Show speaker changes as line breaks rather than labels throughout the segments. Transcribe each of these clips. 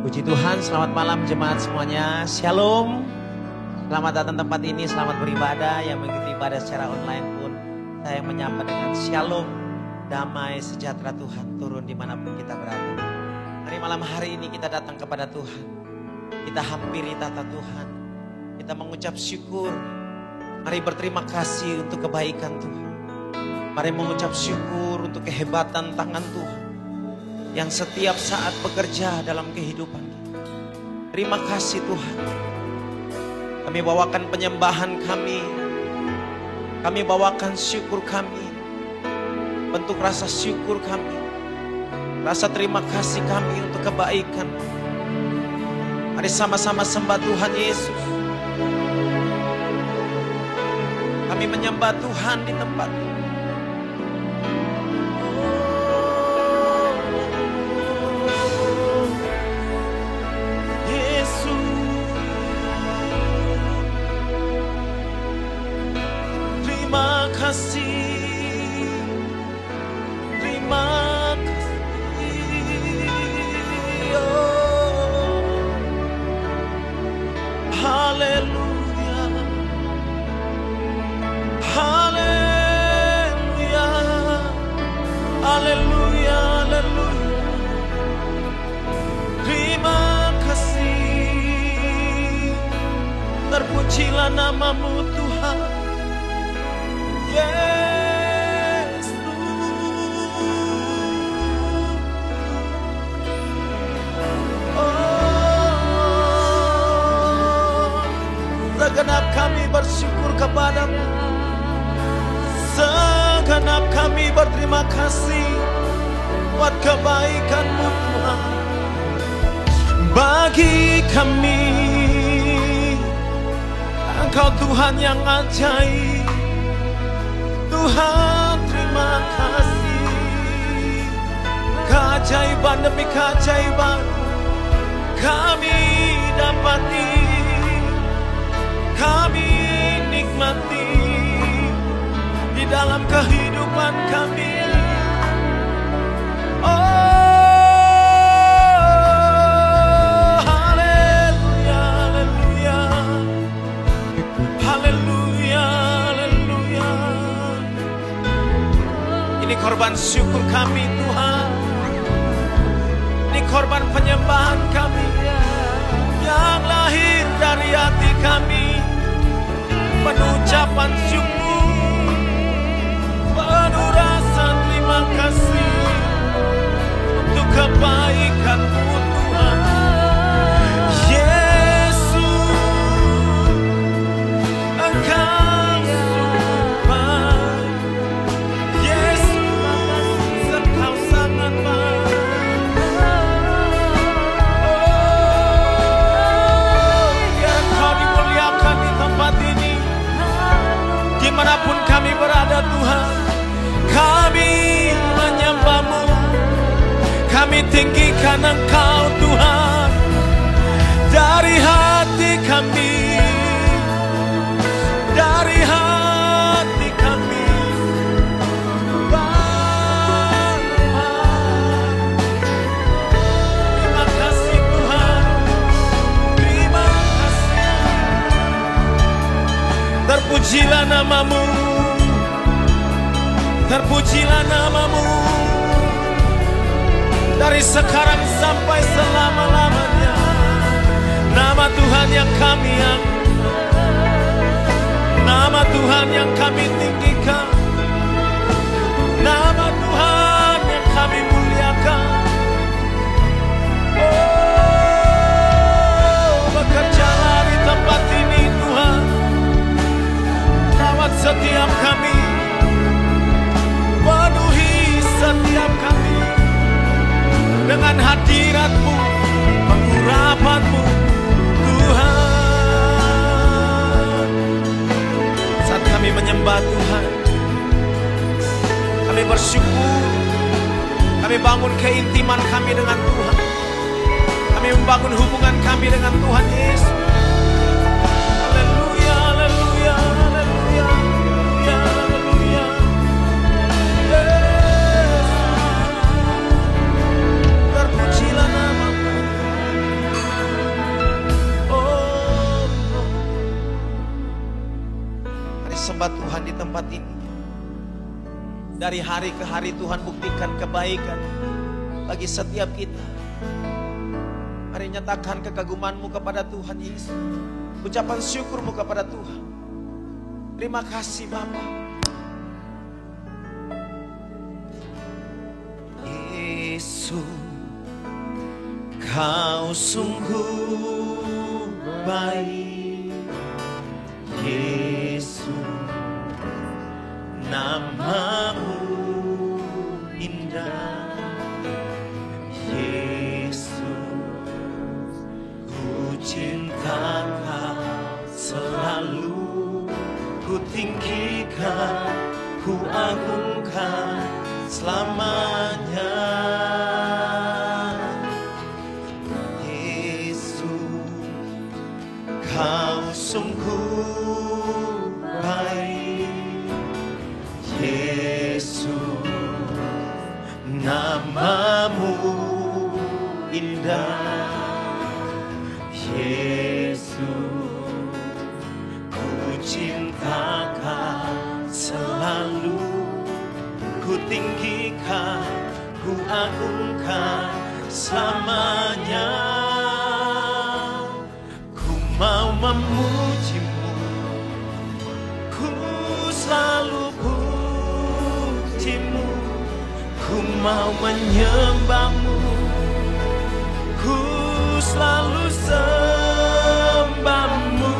Puji Tuhan, selamat malam jemaat semuanya. Shalom. Selamat datang tempat ini, selamat beribadah. Yang mengikuti ibadah secara online pun saya menyapa dengan shalom, damai sejahtera Tuhan turun dimanapun kita berada. Mari malam hari ini kita datang kepada Tuhan. Kita hampiri tata Tuhan. Kita mengucap syukur. Mari berterima kasih untuk kebaikan Tuhan. Mari mengucap syukur untuk kehebatan tangan Tuhan yang setiap saat bekerja dalam kehidupan kita. Terima kasih Tuhan. Kami bawakan penyembahan kami. Kami bawakan syukur kami. Bentuk rasa syukur kami. Rasa terima kasih kami untuk kebaikan. Mari sama-sama sembah Tuhan Yesus. Kami menyembah Tuhan di tempat ini. Terima kasih, oh, haleluya, haleluya, haleluya, haleluya. Terima kasih, terpujilah namamu Tuhan. Yesus, oh, segenap kami bersyukur kepadamu, segenap kami berterima kasih buat kebaikan-Mu Tuhan. Bagi kami Engkau Tuhan yang ajaib. Tuhan, terima kasih. Keajaiban demi keajaiban kami dapati, kami nikmati di dalam kehidupan kami. Oh, haleluya, haleluya, haleluya. Ini korban syukur kami Tuhan. Ini korban penyembahan kami yang lahir dari hati kami. Penuh ucapan syukur, penuh rasa terima kasih untuk kebaikan-Mu Tuhan. Yesus, Engkau sungguh baik. Dimanapun kami berada Tuhan, kami menyembah-Mu, kami tinggikan Engkau Tuhan, dari hati kami, dari hati kami. Terima kasih Tuhan, terima kasih. Terpujilah namamu, terpujilah namamu, dari sekarang sampai selama-lamanya. Nama Tuhan yang kami angkat, nama Tuhan yang kami tinggikan, nama Tuhan yang kami muliakan. Oh, bekerjalah di tempat ini Tuhan. Rawat setiap kami, penuhi setiap kami dengan hadirat-Mu, pengurapan-Mu Tuhan. Saat kami menyembah Tuhan, kami bersyukur, kami bangun keintiman kami dengan Tuhan, kami membangun hubungan kami dengan Tuhan Yesus. Haleluya, haleluya, haleluya, haleluya. Terpujilah namamu. Dari hari ke hari Tuhan buktikan kebaikan bagi setiap kita. Mari nyatakan kekaguman-Mu kepada Tuhan Yesus. Ucapan syukur-Mu kepada Tuhan. Terima kasih Bapa. Yesus, Kau sungguh baik. Yesus, nama-Mu indah. Yesus, ku cinta Kau selalu, ku tinggikan, ku agungkan selamanya. Yesus, Kau sungguh baik. Yesus, nama-Mu indah. Yesus, ku cinta Kau selalu, ku tinggikan, ku agungkan selamanya. Ku mau memuji-Mu, ku selalu puji-Mu. Ku mau menyembah-Mu, ku selalu sembah-Mu.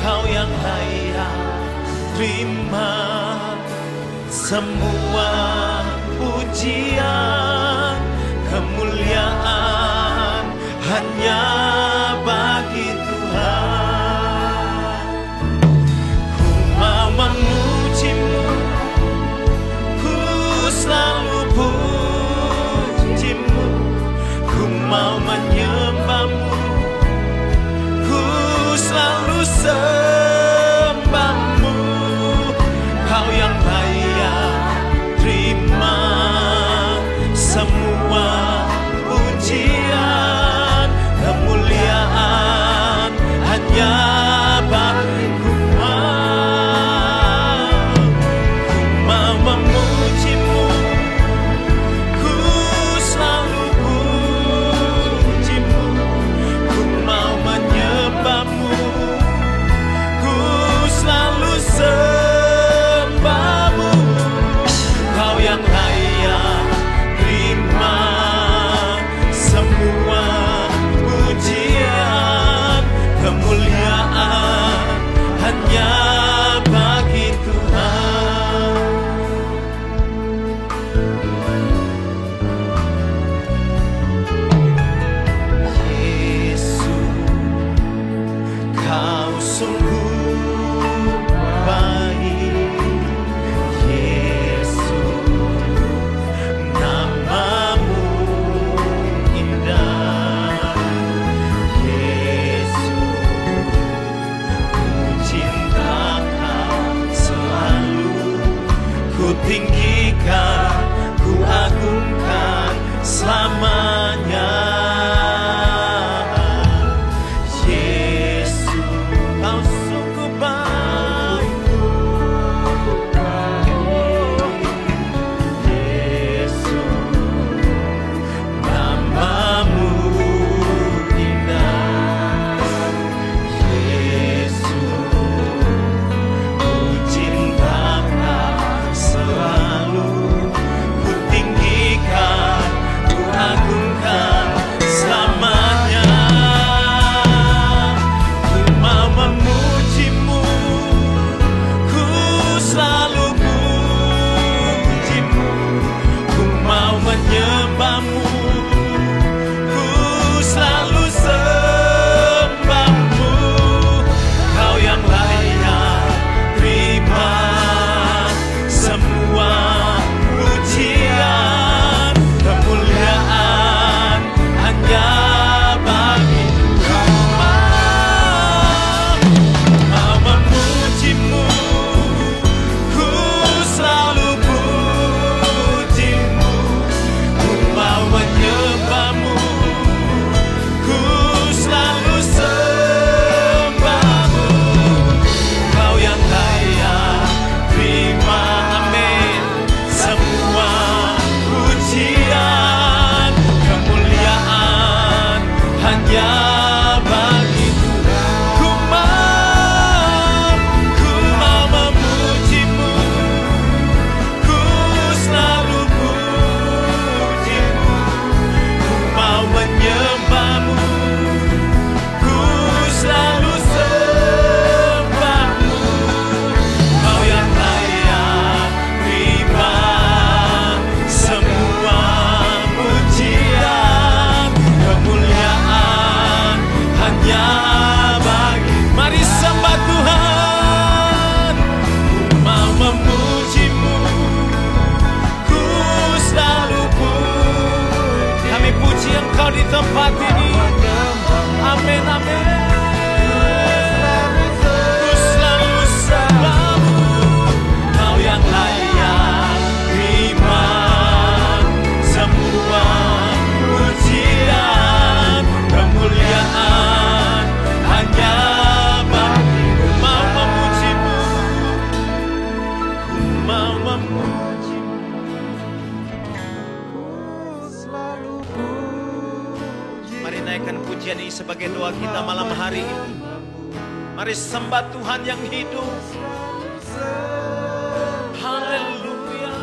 Kau yang layak terima semua pujian, kemuliaan hanya bagi Tuhan. Ku mau memuji-Mu, ku selalu puji-Mu. Ku mau menyembah-Mu, ku selalu sembah-Mu. Kau yang layak terima naikkan pujian ini sebagai doa kita malam hari ini. Mari sembah Tuhan yang hidup. Haleluya.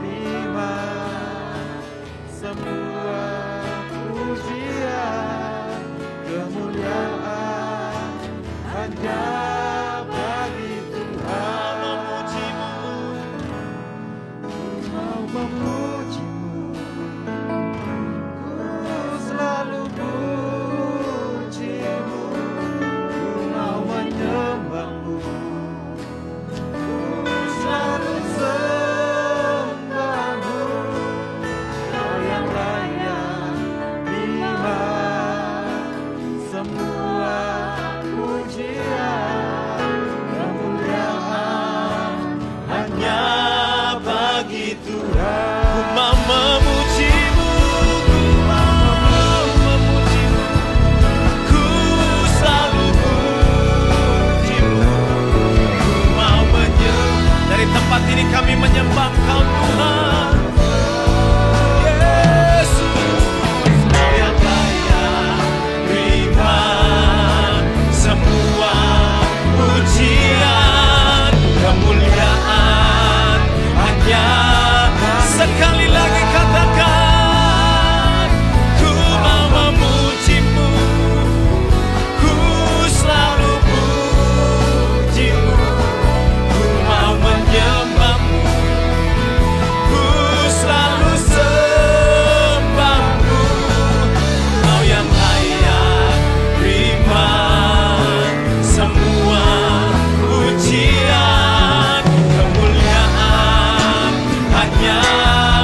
Terima semua pujian, kemuliaan hanya bagi Tuhan. Mau memujimu, ku selalu pujimu, ku mau menyembahmu, ku selalu sembahmu. Kau yang layak terima semua pujian, kemuliaan hanya bagi Tuhan.
Ku mau memujimu, ku mau memujimu, ku selalu pujimu, ku mau menyembah. Dari tempat ini kami menyembah Engkau Tuhan. Yesus, Kau yang layak terima semua pujian, kemuliaan hanya. Sekali lagi katakan, ku mau memujimu, ku selalu pujimu, ku mau menyembahmu, ku selalu sembahmu. Kau yang layak terima semua pujian, kemuliaan hanya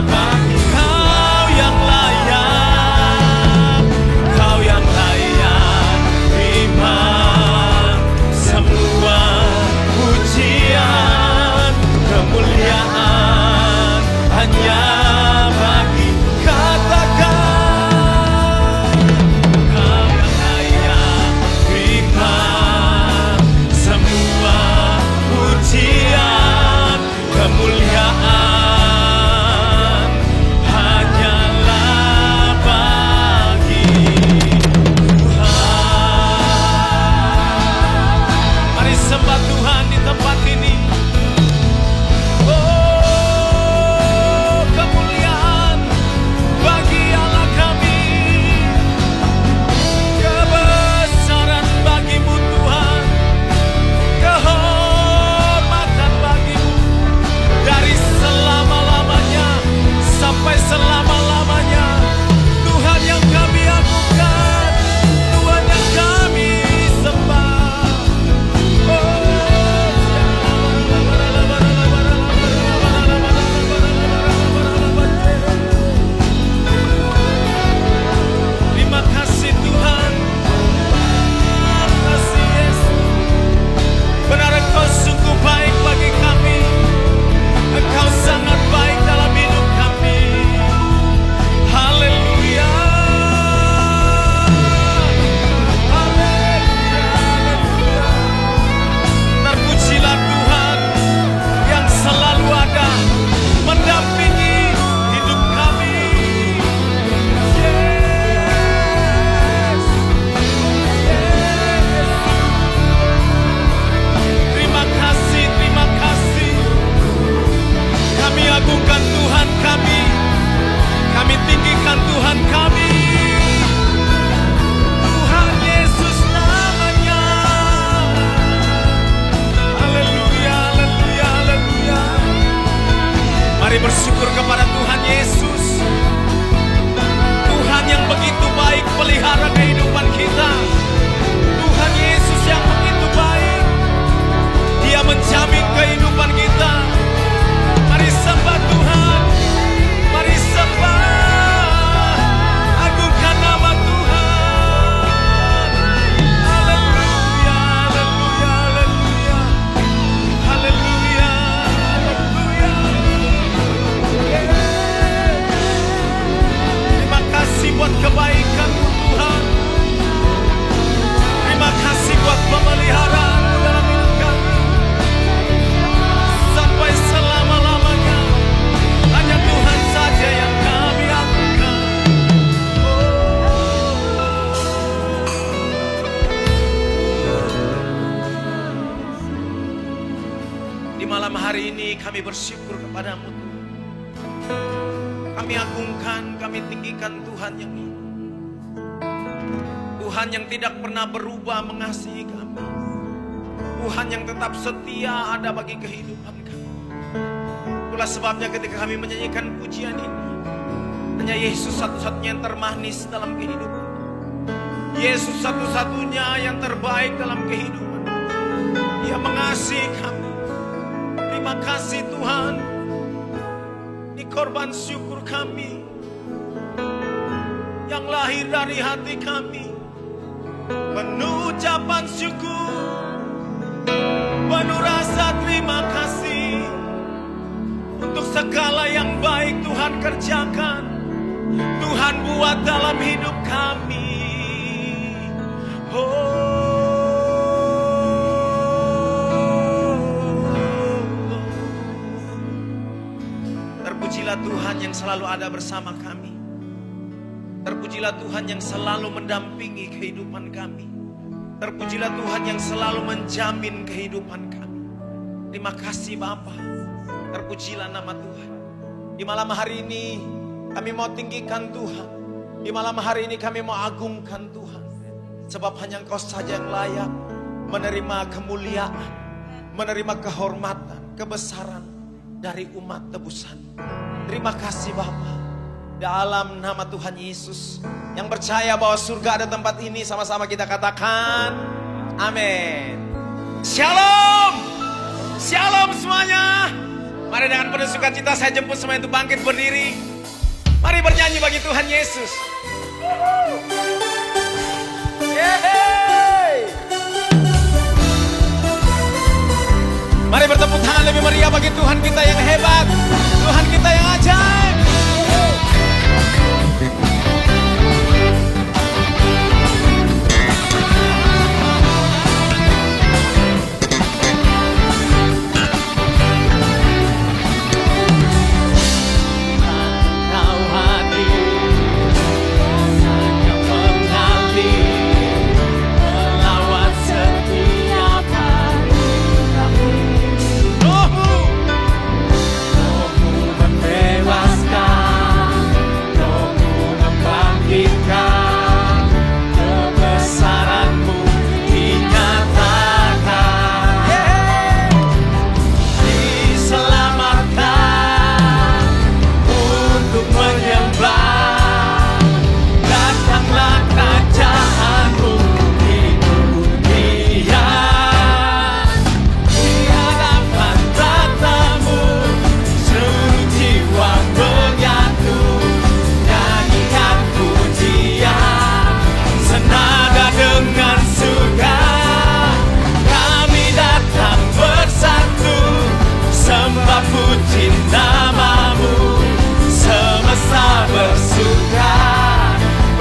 bagi Kau yang layak. Kau yang layak terima semua pujian, kemuliaan hanya bagi. Katakan, Kau yang layak terima semua pujian, kemuliaan hanyalah bagi Tuhan. Mari sembah Tuhan di tempat ini. Oh, kemuliaan bagi Allah kami, kebesaran bagi-Mu Tuhan, kehormatan bagi-Mu dari selama-lamanya sampai selama-lamanya. Tuhan yang kami agungkan, Tuhan yang kami sembah. Terima kasih Tuhan. Terima kasih Yesus. Benar Engkau sungguh baik bagi kami. Engkau sangat baik dalam hidup kami. Haleluya. Haleluya. Haleluya. Terpujilah Tuhan yang selalu ada mendampingi hidup kami. Yes. Yes. Terima kasih, terima kasih. Kami agungkan Tuhan kami. Kami tinggikan Tuhan kami. Tuhan Yesus namanya. Haleluya, haleluya, haleluya. Mari bersyukur kepada Tuhan Yesus. Tuhan yang begitu baik pelihara kehidupan kita. Tuhan Yesus yang begitu baik. Dia menjamin kehidupan kita. Mari sembah Tuhan. Mari sembah. Agungkan nama Tuhan. Haleluya, haleluya, haleluya. Haleluya, haleluya. Terima kasih buat kebaikan-Mu Tuhan. Terima kasih buat pemeliharaan-Mu dalam hidup kami. bersyukur kepadamu Tuhan. Kami agungkan, kami tinggikan Tuhan yang hidup. Tuhan yang tidak pernah berubah mengasihi kami. Tuhan yang tetap setia ada bagi kehidupan kami. Itulah sebabnya ketika kami menyanyikan pujian ini, hanya Yesus satu-satunya yang termanis dalam kehidupan. Yesus satu-satunya yang terbaik dalam kehidupan. Dia mengasihi kami. Terima kasih Tuhan. Ini korban syukur kami yang lahir dari hati kami. Penuh ucapan syukur, penuh rasa terima kasih untuk segala yang baik Tuhan kerjakan, Tuhan buat dalam hidup kami. Terpujilah Tuhan yang selalu ada bersama kami. Terpujilah Tuhan yang selalu mendampingi kehidupan kami. Terpujilah Tuhan yang selalu menjamin kehidupan kami. Terima kasih Bapa. Terpujilah nama Tuhan. Di malam hari ini kami mau tinggikan Tuhan. Di malam hari ini kami mau agungkan Tuhan. Sebab hanya Engkau saja yang layak menerima kemuliaan, menerima kehormatan, kebesaran dari umat tebusan. Terima kasih Bapa. Dalam nama Tuhan Yesus, yang percaya bahwa surga ada tempat ini, sama-sama kita katakan amin. Shalom. Shalom semuanya. Mari dengan penuh sukacita saya jemput semua itu bangkit berdiri. Mari bernyanyi bagi Tuhan Yesus. Yeay. Mari bertepuk tangan lebih meriah bagi Tuhan kita yang hebat, Tuhan kita yang ajaib.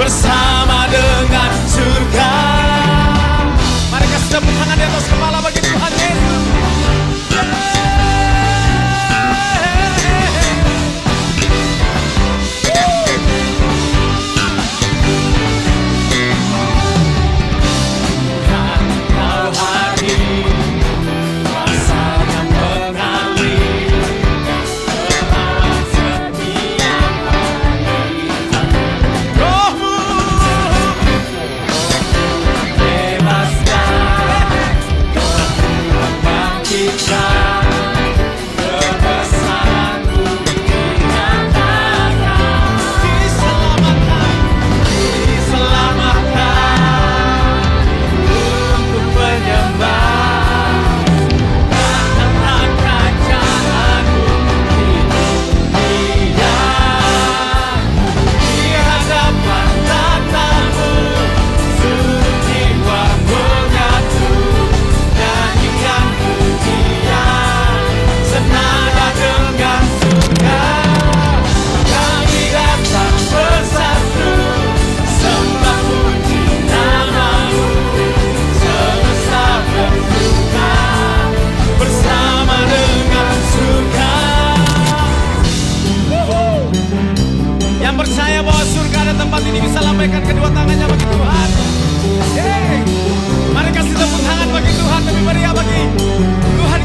Bersama dengan surga. Mari kasih tepuk tangan di atas kepala bagi Tuhan Yesus.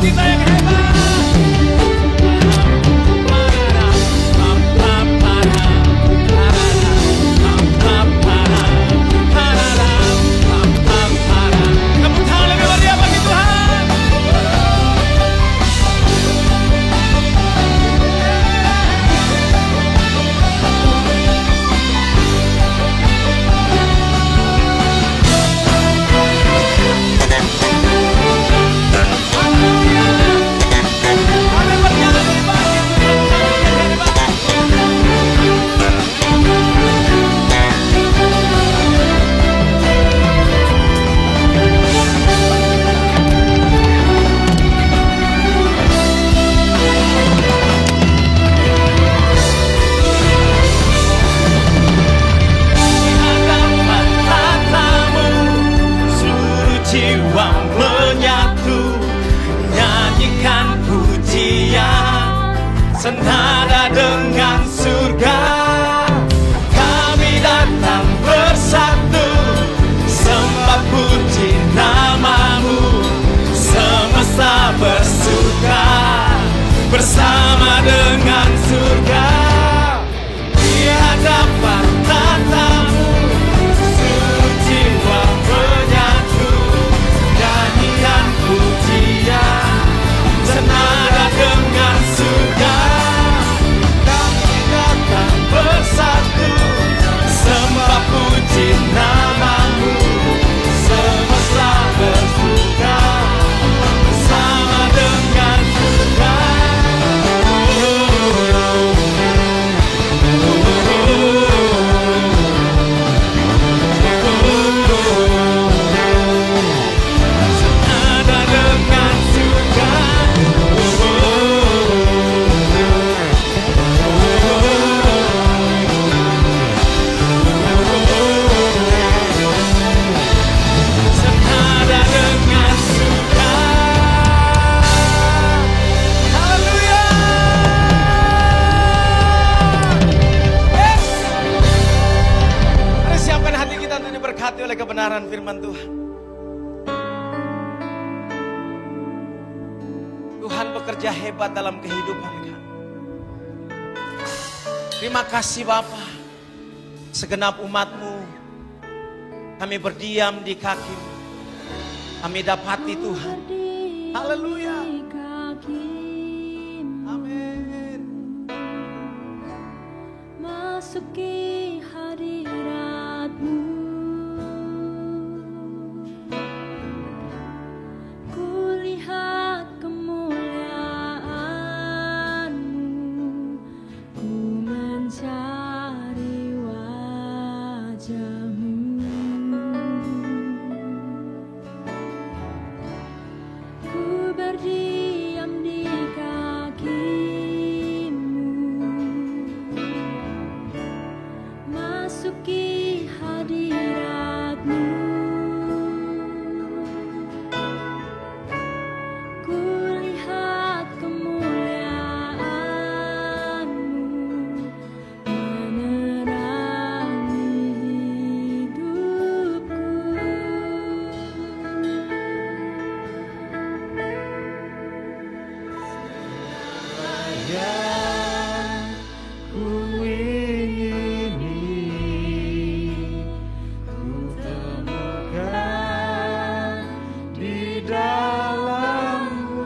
kita yang hebat.
senada dengan surga. Kami datang bersatu, sembah puji namamu. Semesta bersuka bersama dengan surga di hadapan tatamu. Seluruh jiwa menyatu, nyanyian pujian senada dengan surga. Kami datang bersatu, sembah puji namamu. Semesta bersuka bersama dengan surga. Senada dengan surga. Senada dengan surga. Haleluya. Yes. Mari siapkan hati kita untuk diberkati oleh kebenaran firman Tuhan. Tuhan bekerja hebat dalam kehidupan kami. Terima kasih Bapa. Segenap umat-Mu, kami berdiam di kaki-Mu. Kami dapati Tuhan. Haleluya. Amin.
Masuki hadirat-Mu, kulihat kemuliaan-Mu, ku mencari wajah-Mu. Ku berdiam di kaki-Mu, masuki hadirat-Mu, kulihat kemuliaan-Mu, menerangi hidupku.
Yang ku ingini, ku temukan di dalam-Mu.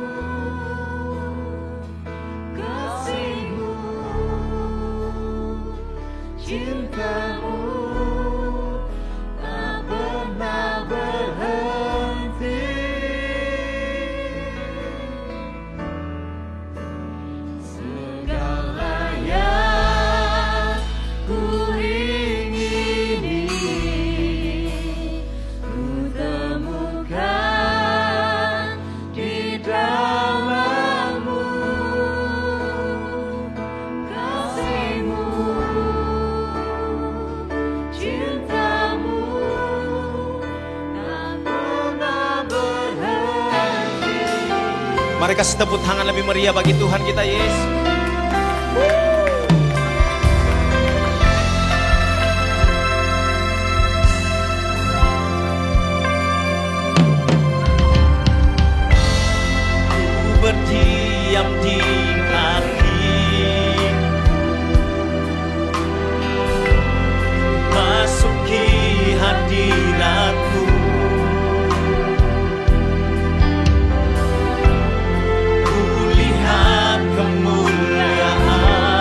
Kasih-Mu, cinta-Mu tak pernah berhenti. Segala yang ku ingini, ku temukan di dalam-Mu. Kasih-Mu, cinta-Mu tak pernah berhenti.
Mari kasih tepuk tangan lebih meriah bagi Tuhan kita Yesus. Ku berdiam di kaki, masuki hadirat-Mu, kulihat kemuliaan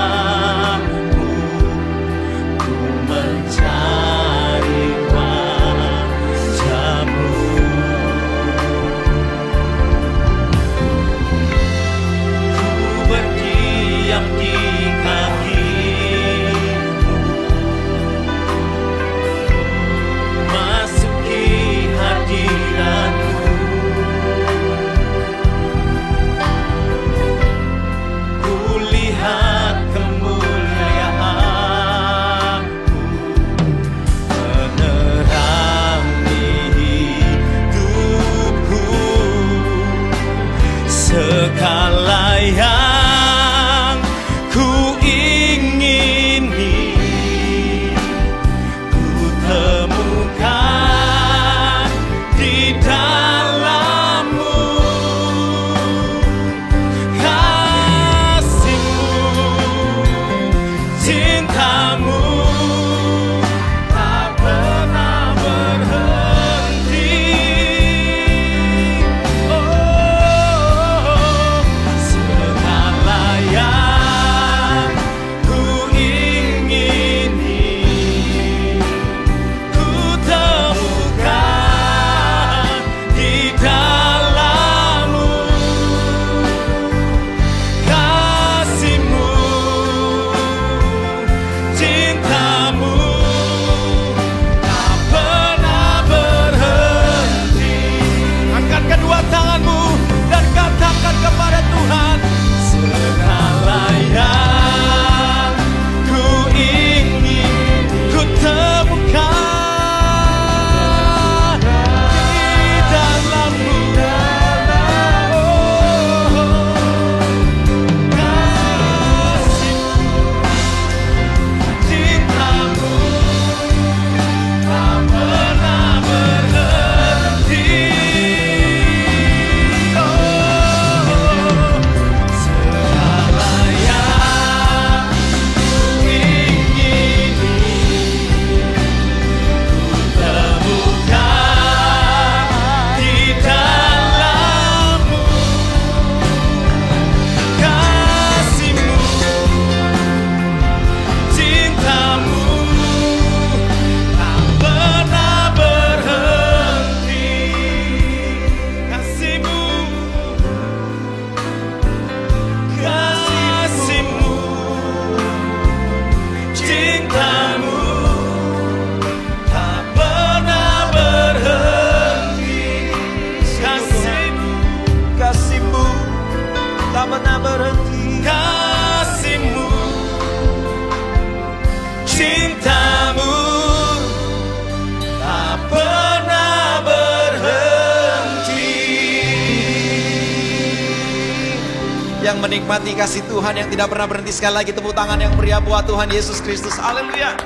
sedang menikmati kasih Tuhan yang tidak pernah berhenti. Sekali lagi tepuk tangan yang meriah buat Tuhan Yesus Kristus. Haleluya.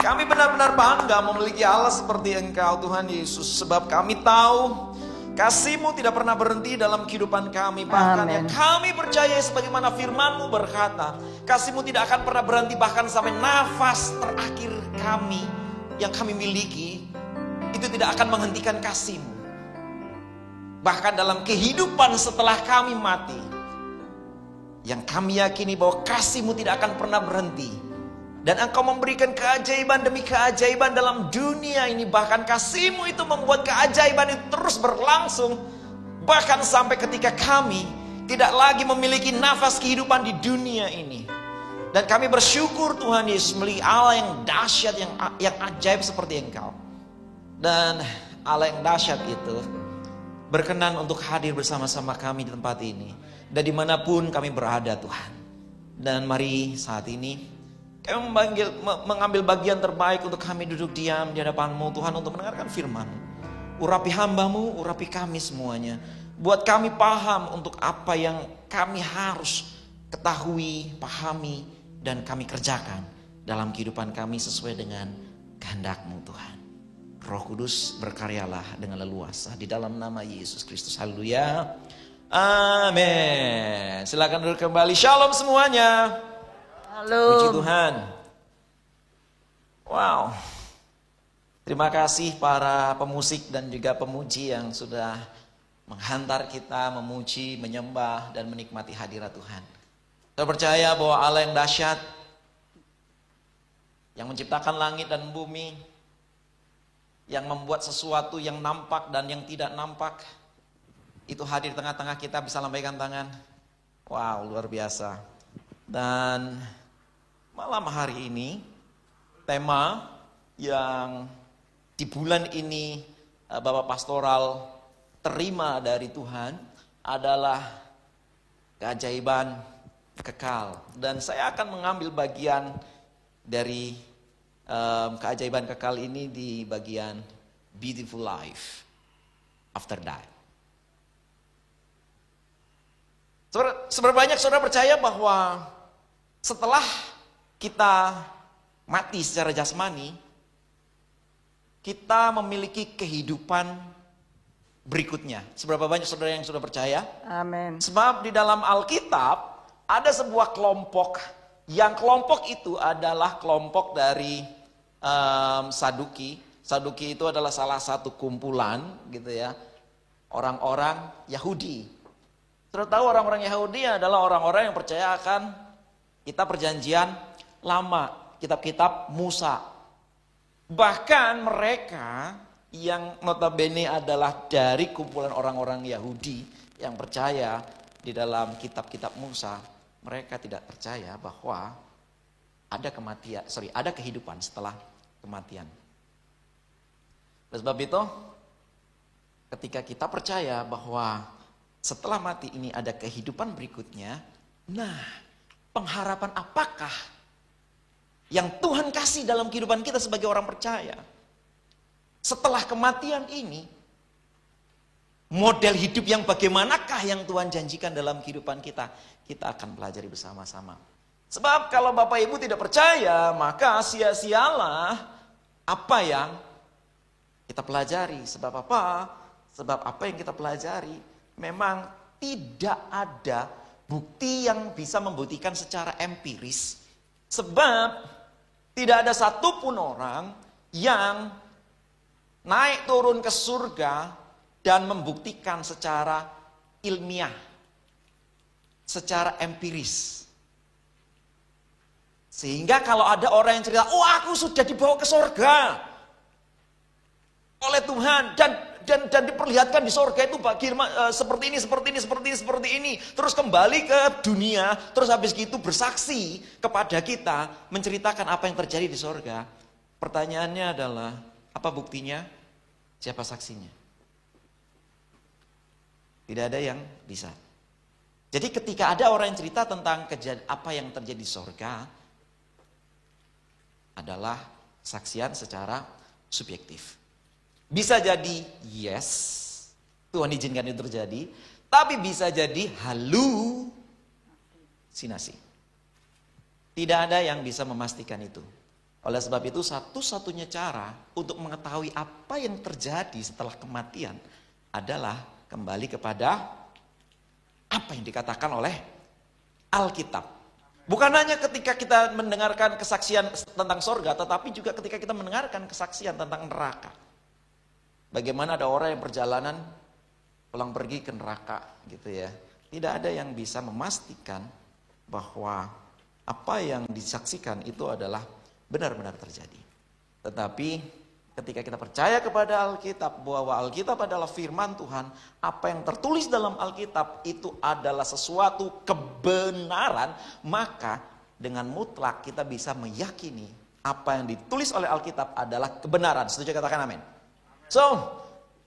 Kami benar-benar bangga memiliki Allah seperti Engkau Tuhan Yesus. Sebab kami tahu kasih-Mu tidak pernah berhenti dalam kehidupan kami. Bahkan yang kami percaya sebagaimana firman-Mu berkata, kasih-Mu tidak akan pernah berhenti bahkan sampai nafas terakhir kami yang kami miliki. Itu tidak akan menghentikan kasih-Mu. Bahkan dalam kehidupan setelah kami mati, yang kami yakini bahwa kasih-Mu tidak akan pernah berhenti. Dan Engkau memberikan keajaiban demi keajaiban dalam dunia ini. Bahkan kasih-Mu itu membuat keajaiban itu terus berlangsung. Bahkan sampai ketika kami tidak lagi memiliki nafas kehidupan di dunia ini. Dan kami bersyukur Tuhan Yesus memiliki Allah yang dahsyat, yang ajaib seperti Engkau. Dan Allah yang dahsyat itu berkenan untuk hadir bersama-sama kami di tempat ini. Dan dimanapun kami berada Tuhan. Dan mari saat ini kami mengambil bagian terbaik untuk kami duduk diam di hadapan-Mu Tuhan untuk mendengarkan firman. Urapi hamba-Mu, urapi kami semuanya. Buat kami paham untuk apa yang kami harus ketahui, pahami, dan kami kerjakan dalam kehidupan kami sesuai dengan kehendak-Mu Tuhan. Roh Kudus berkaryalah dengan leluasa di dalam nama Yesus Kristus. Haleluya. Amin. Silakan duduk kembali. Shalom semuanya.
Halo.
Puji Tuhan. Wow. Terima kasih para pemusik dan juga pemuji yang sudah menghantar kita memuji, menyembah dan menikmati hadirat Tuhan. Saya percaya bahwa Allah yang dahsyat, yang menciptakan langit dan bumi, yang membuat sesuatu yang nampak dan yang tidak nampak, itu hadir di tengah-tengah kita. Bisa lambaikan tangan. Wow, luar biasa. Dan malam hari ini, tema yang di bulan ini Bapak Pastoral terima dari Tuhan adalah keajaiban kekal. Dan saya akan mengambil bagian dari keajaiban kekal ini di bagian Beautiful Life After Death. Seberapa banyak saudara percaya bahwa setelah kita mati secara jasmani, kita memiliki kehidupan berikutnya? Seberapa banyak saudara yang sudah percaya?
Amin.
Sebab di dalam Alkitab ada sebuah kelompok, yang kelompok itu adalah kelompok dari Saduki. Saduki itu adalah salah satu kumpulan gitu ya, orang-orang Yahudi. Saudara tahu orang-orang Yahudi adalah orang-orang yang percaya akan kitab perjanjian lama, kitab-kitab Musa. Bahkan mereka yang notabene adalah dari kumpulan orang-orang Yahudi yang percaya di dalam kitab-kitab Musa, mereka tidak percaya bahwa ada kehidupan setelah kematian. Oleh sebab itu, ketika kita percaya bahwa setelah mati ini ada kehidupan berikutnya, nah, pengharapan apakah yang Tuhan kasih dalam kehidupan kita sebagai orang percaya? Setelah kematian ini, model hidup yang bagaimanakah yang Tuhan janjikan dalam kehidupan kita? Kita akan pelajari bersama-sama. Sebab kalau Bapak Ibu tidak percaya, maka sia-sialah apa yang kita pelajari. Sebab apa? Sebab apa yang kita pelajari memang tidak ada bukti yang bisa membuktikan secara empiris. Sebab tidak ada satupun orang yang naik turun ke surga dan membuktikan secara ilmiah, secara empiris. Sehingga kalau ada orang yang cerita, oh aku sudah dibawa ke surga oleh Tuhan dan diperlihatkan di surga itu seperti ini. Terus kembali ke dunia, terus habis gitu bersaksi kepada kita, menceritakan apa yang terjadi di surga. Pertanyaannya adalah, apa buktinya? Siapa saksinya? Tidak ada yang bisa. Jadi ketika ada orang yang cerita tentang apa yang terjadi di surga, adalah saksian secara subjektif. Bisa jadi yes, Tuhan izinkan itu terjadi. Tapi bisa jadi halusinasi. Tidak ada yang bisa memastikan itu. Oleh sebab itu satu-satunya cara untuk mengetahui apa yang terjadi setelah kematian adalah kembali kepada apa yang dikatakan oleh Alkitab. Bukan hanya ketika kita mendengarkan kesaksian tentang sorga, tetapi juga ketika kita mendengarkan kesaksian tentang neraka. Bagaimana ada orang yang perjalanan pulang pergi ke neraka gitu ya. Tidak ada yang bisa memastikan bahwa apa yang disaksikan itu adalah benar-benar terjadi. Tetapi ketika kita percaya kepada Alkitab, bahwa Alkitab adalah firman Tuhan, apa yang tertulis dalam Alkitab itu adalah sesuatu kebenaran, maka dengan mutlak kita bisa meyakini apa yang ditulis oleh Alkitab adalah kebenaran. Setuju, katakan amin. So,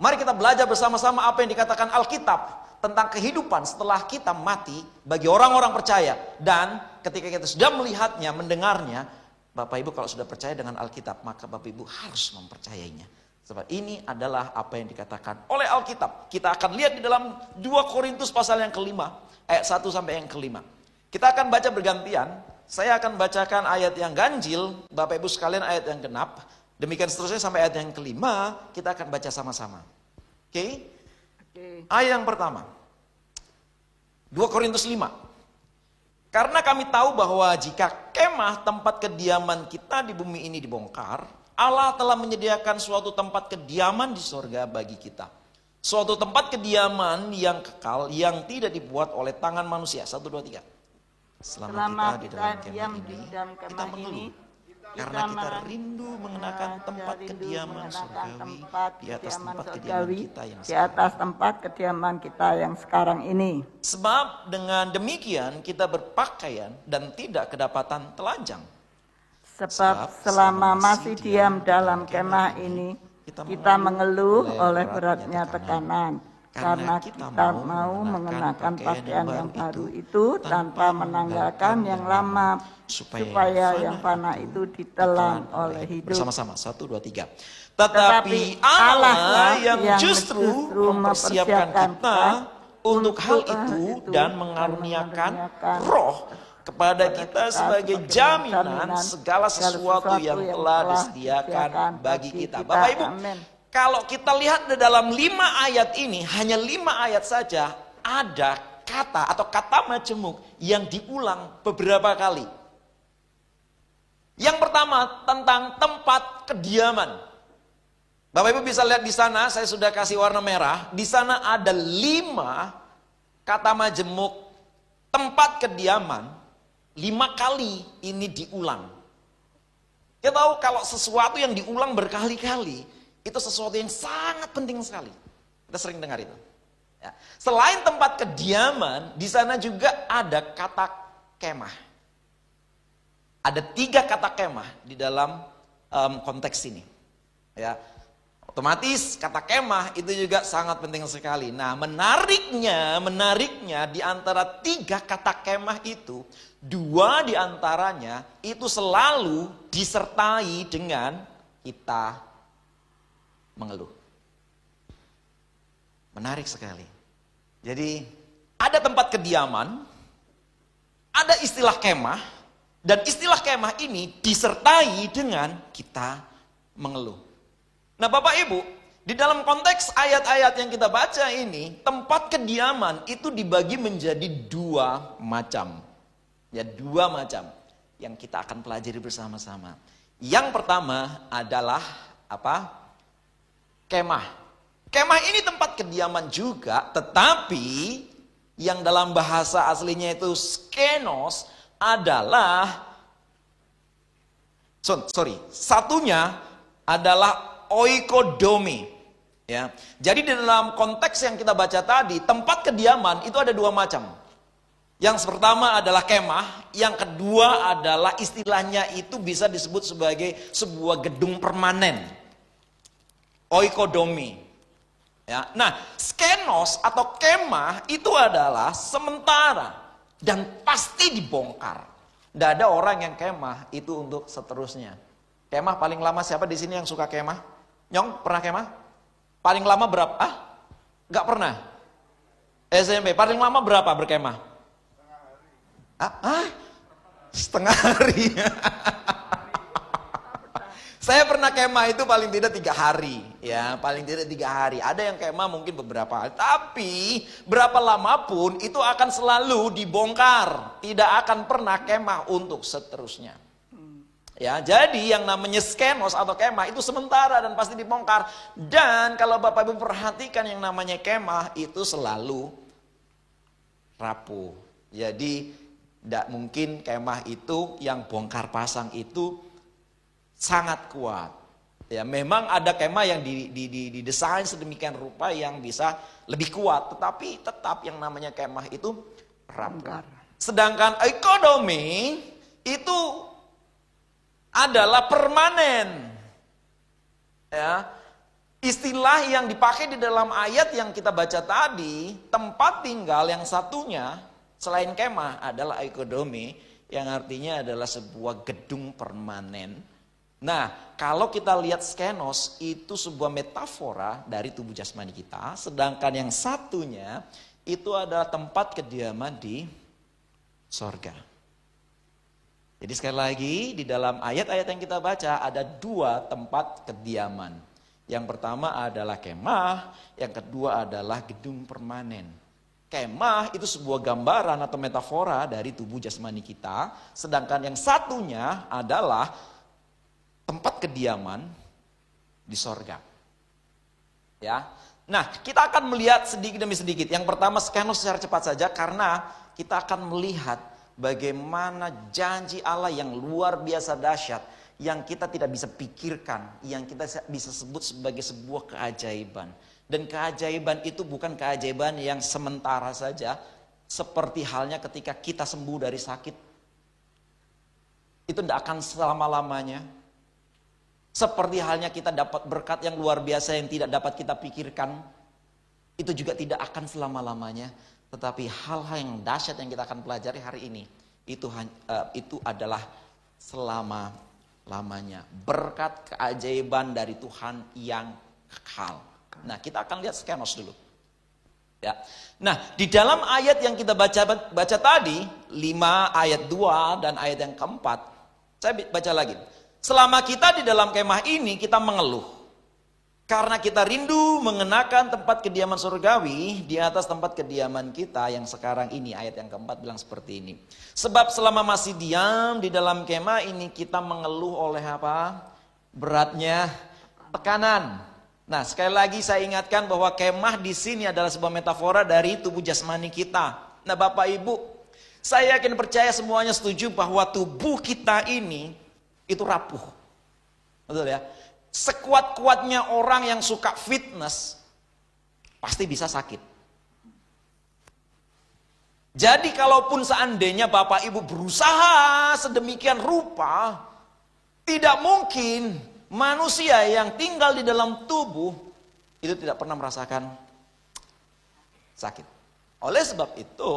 mari kita belajar bersama-sama apa yang dikatakan Alkitab tentang kehidupan setelah kita mati bagi orang-orang percaya. Dan ketika kita sudah melihatnya, mendengarnya, Bapak Ibu kalau sudah percaya dengan Alkitab, maka Bapak Ibu harus mempercayainya. Sebab ini adalah apa yang dikatakan oleh Alkitab. Kita akan lihat di dalam 2 Korintus pasal yang kelima, ayat 1 sampai yang kelima. Kita akan baca bergantian. Saya akan bacakan ayat yang ganjil, Bapak Ibu sekalian ayat yang genap. Demikian seterusnya sampai ayat yang kelima, kita akan baca sama-sama. Oke? Ayat yang pertama. 2 Korintus 5. Karena kami tahu bahwa jika kemah tempat kediaman kita di bumi ini dibongkar, Allah telah menyediakan suatu tempat kediaman di sorga bagi kita. Suatu tempat kediaman yang kekal, yang tidak dibuat oleh tangan manusia. 1, 2, 3. Selama kita diam di dalam kemah ini, karena kita rindu mengenakan tempat kediaman surgawi di atas tempat kediaman kita yang
di atas tempat kediaman kita yang sekarang ini.
Sebab dengan demikian kita berpakaian dan tidak kedapatan telanjang.
Sebab selama masih diam dalam kemah ini, kita mengeluh oleh beratnya tekanan. Karena kita mau mengenakan pakaian yang baru itu tanpa menanggalkan yang lama, supaya yang fana itu ditelan oleh hidup.
Bersama-sama, 1, 2, 3. Tetapi Allah yang justru mempersiapkan kita untuk hal itu dan mengaruniakan roh kepada kita sebagai jaminan segala sesuatu yang telah disediakan bagi kita. Bapak Ibu, kalau kita lihat di dalam 5 ayat ini, hanya 5 ayat saja ada kata atau kata majemuk yang diulang beberapa kali. Yang pertama tentang tempat kediaman. Bapak Ibu bisa lihat di sana, saya sudah kasih warna merah. Di sana ada 5 kata majemuk tempat kediaman. 5 kali ini diulang. Kita tahu kalau sesuatu yang diulang berkali-kali, itu sesuatu yang sangat penting sekali. Kita sering dengar itu. Ya. Selain tempat kediaman, di sana juga ada kata kemah. Ada 3 kata kemah di dalam konteks ini. Ya. Otomatis kata kemah itu juga sangat penting sekali. Nah, menariknya di antara 3 kata kemah itu, 2 di antaranya itu selalu disertai dengan kita mengeluh. Menarik sekali. Jadi ada tempat kediaman, ada istilah kemah, dan istilah kemah ini disertai dengan kita mengeluh. Nah Bapak Ibu, di dalam konteks ayat-ayat yang kita baca ini, tempat kediaman itu dibagi menjadi 2 macam. Ya, 2 macam yang kita akan pelajari bersama-sama. Yang pertama adalah apa? Kemah. Kemah ini tempat kediaman juga, tetapi yang dalam bahasa aslinya itu skenos adalah satunya adalah oikodomi. Ya. Jadi di dalam konteks yang kita baca tadi, tempat kediaman itu ada 2 macam. Yang pertama adalah kemah, yang kedua adalah istilahnya itu bisa disebut sebagai sebuah gedung permanen. Oikodomi. Ya. Nah, skenos atau kemah itu adalah sementara dan pasti dibongkar. Tidak ada orang yang kemah itu untuk seterusnya. Kemah paling lama siapa di sini yang suka kemah? Nyong, pernah kemah? Paling lama berapa? Gak pernah. SMP. Paling lama berapa berkemah? Setengah hari. Saya pernah kemah itu paling tidak 3 hari, ya paling tidak 3 hari. Ada yang kemah mungkin beberapa hari, tapi berapa lama pun itu akan selalu dibongkar, tidak akan pernah kemah untuk seterusnya. Ya, jadi yang namanya skenos atau kemah itu sementara dan pasti dibongkar. Dan kalau Bapak Ibu perhatikan yang namanya kemah itu selalu rapuh. Jadi tidak mungkin kemah itu yang bongkar pasang itu sangat kuat. Ya, memang ada kemah yang didesain sedemikian rupa yang bisa lebih kuat, tetapi tetap yang namanya kemah itu rapuh. Sedangkan ekonomi itu adalah permanen. Ya. Istilah yang dipakai di dalam ayat yang kita baca tadi, tempat tinggal yang satunya selain kemah adalah ekonomi, yang artinya adalah sebuah gedung permanen. Nah, kalau kita lihat skenos itu sebuah metafora dari tubuh jasmani kita, sedangkan yang satunya itu adalah tempat kediaman di sorga. Jadi sekali lagi di dalam ayat-ayat yang kita baca ada 2 tempat kediaman. Yang pertama adalah kemah, yang kedua adalah gedung permanen. Kemah itu sebuah gambaran atau metafora dari tubuh jasmani kita, sedangkan yang satunya adalah tempat kediaman di sorga. Ya. Nah, kita akan melihat sedikit demi sedikit. Yang pertama skenos secara cepat saja karena kita akan melihat bagaimana janji Allah yang luar biasa dahsyat yang kita tidak bisa pikirkan, yang kita bisa sebut sebagai sebuah keajaiban. Dan keajaiban itu bukan keajaiban yang sementara saja, seperti halnya ketika kita sembuh dari sakit. Itu tidak akan selama-lamanya. Seperti halnya kita dapat berkat yang luar biasa yang tidak dapat kita pikirkan. Itu juga tidak akan selama-lamanya. Tetapi hal-hal yang dahsyat yang kita akan pelajari hari ini. Itu adalah selama-lamanya. Berkat keajaiban dari Tuhan yang kekal. Nah, kita akan lihat skenos dulu. Ya. Nah, di dalam ayat yang kita baca tadi, 5 ayat 2 dan ayat yang keempat. Saya baca lagi. Selama kita di dalam kemah ini kita mengeluh. Karena kita rindu mengenakan tempat kediaman surgawi di atas tempat kediaman kita yang sekarang ini. Ayat yang keempat bilang seperti ini. Sebab selama masih diam di dalam kemah ini kita mengeluh oleh apa? Beratnya tekanan. Nah, sekali lagi saya ingatkan bahwa kemah di sini adalah sebuah metafora dari tubuh jasmani kita. Nah, Bapak Ibu, saya yakin percaya semuanya setuju bahwa tubuh kita ini itu rapuh. Betul ya? Sekuat-kuatnya orang yang suka fitness pasti bisa sakit. Jadi kalaupun seandainya Bapak Ibu berusaha sedemikian rupa, tidak mungkin manusia yang tinggal di dalam tubuh itu tidak pernah merasakan sakit. Oleh sebab itu,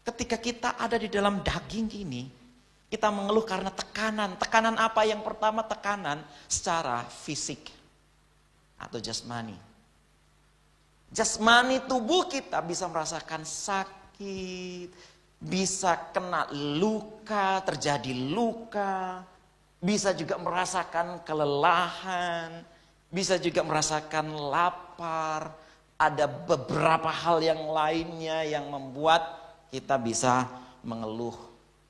ketika kita ada di dalam daging ini, kita mengeluh karena tekanan. Tekanan apa? Yang pertama tekanan secara fisik atau jasmani. Jasmani tubuh kita bisa merasakan sakit, bisa kena luka, terjadi luka, bisa juga merasakan kelelahan, bisa juga merasakan lapar. Ada beberapa hal yang lainnya yang membuat kita bisa mengeluh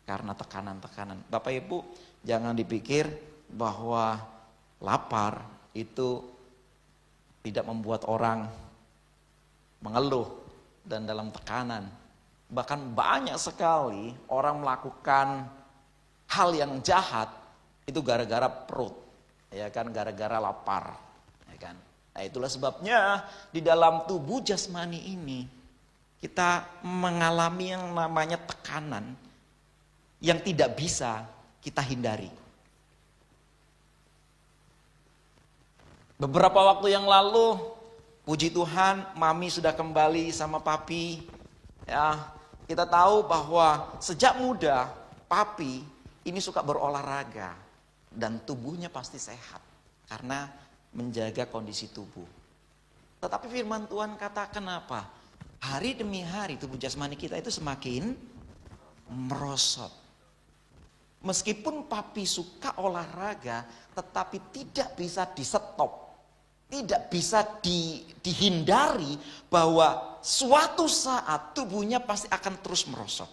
karena tekanan-tekanan. Bapak Ibu, jangan dipikir bahwa lapar itu tidak membuat orang mengeluh dan dalam tekanan. Bahkan banyak sekali orang melakukan hal yang jahat itu gara-gara perut, ya kan, gara-gara lapar, ya kan. Nah, itulah sebabnya di dalam tubuh jasmani ini kita mengalami yang namanya tekanan yang tidak bisa kita hindari. Beberapa waktu yang lalu, puji Tuhan, Mami sudah kembali sama Papi. Ya, kita tahu bahwa sejak muda Papi ini suka berolahraga dan tubuhnya pasti sehat karena menjaga kondisi tubuh. Tetapi firman Tuhan katakan apa? hari demi hari tubuh jasmani kita itu semakin merosot. Meskipun papi suka olahraga, tetapi tidak bisa di-stop. Tidak bisa dihindari bahwa suatu saat tubuhnya pasti akan terus merosot.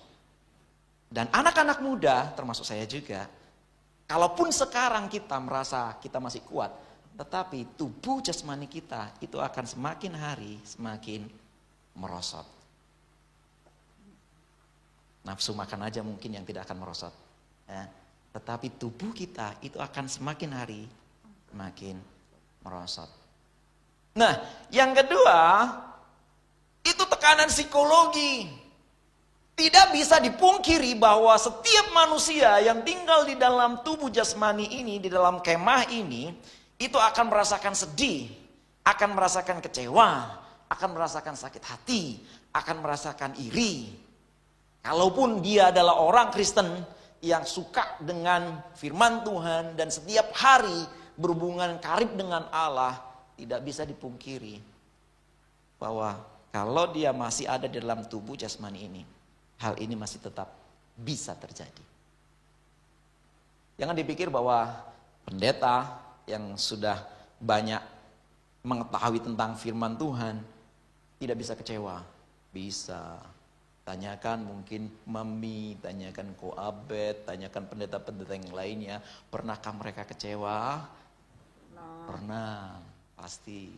Dan anak-anak muda, termasuk saya juga, kalaupun sekarang kita merasa kita masih kuat, tetapi tubuh jasmani kita itu akan semakin hari semakin merosot. Nafsu makan aja mungkin yang tidak akan merosot. Ya. Tetapi tubuh kita itu akan semakin hari semakin merosot. Nah, yang kedua, itu tekanan psikologi. Tidak bisa dipungkiri bahwa setiap manusia yang tinggal di dalam tubuh jasmani ini, di dalam kemah ini, itu akan merasakan sedih, akan merasakan kecewa, akan merasakan sakit hati, akan merasakan iri. Kalaupun dia adalah orang Kristen yang suka dengan firman Tuhan dan setiap hari berhubungan karib dengan Allah, tidak bisa dipungkiri bahwa kalau dia masih ada di dalam tubuh jasmani ini, hal ini masih tetap bisa terjadi. Jangan dipikir bahwa pendeta yang sudah banyak mengetahui tentang firman Tuhan tidak bisa kecewa. Bisa. Tanyakan mungkin Mami, tanyakan Ko Abed, tanyakan pendeta-pendeta yang lainnya. Pernahkah mereka kecewa? Pernah, pasti.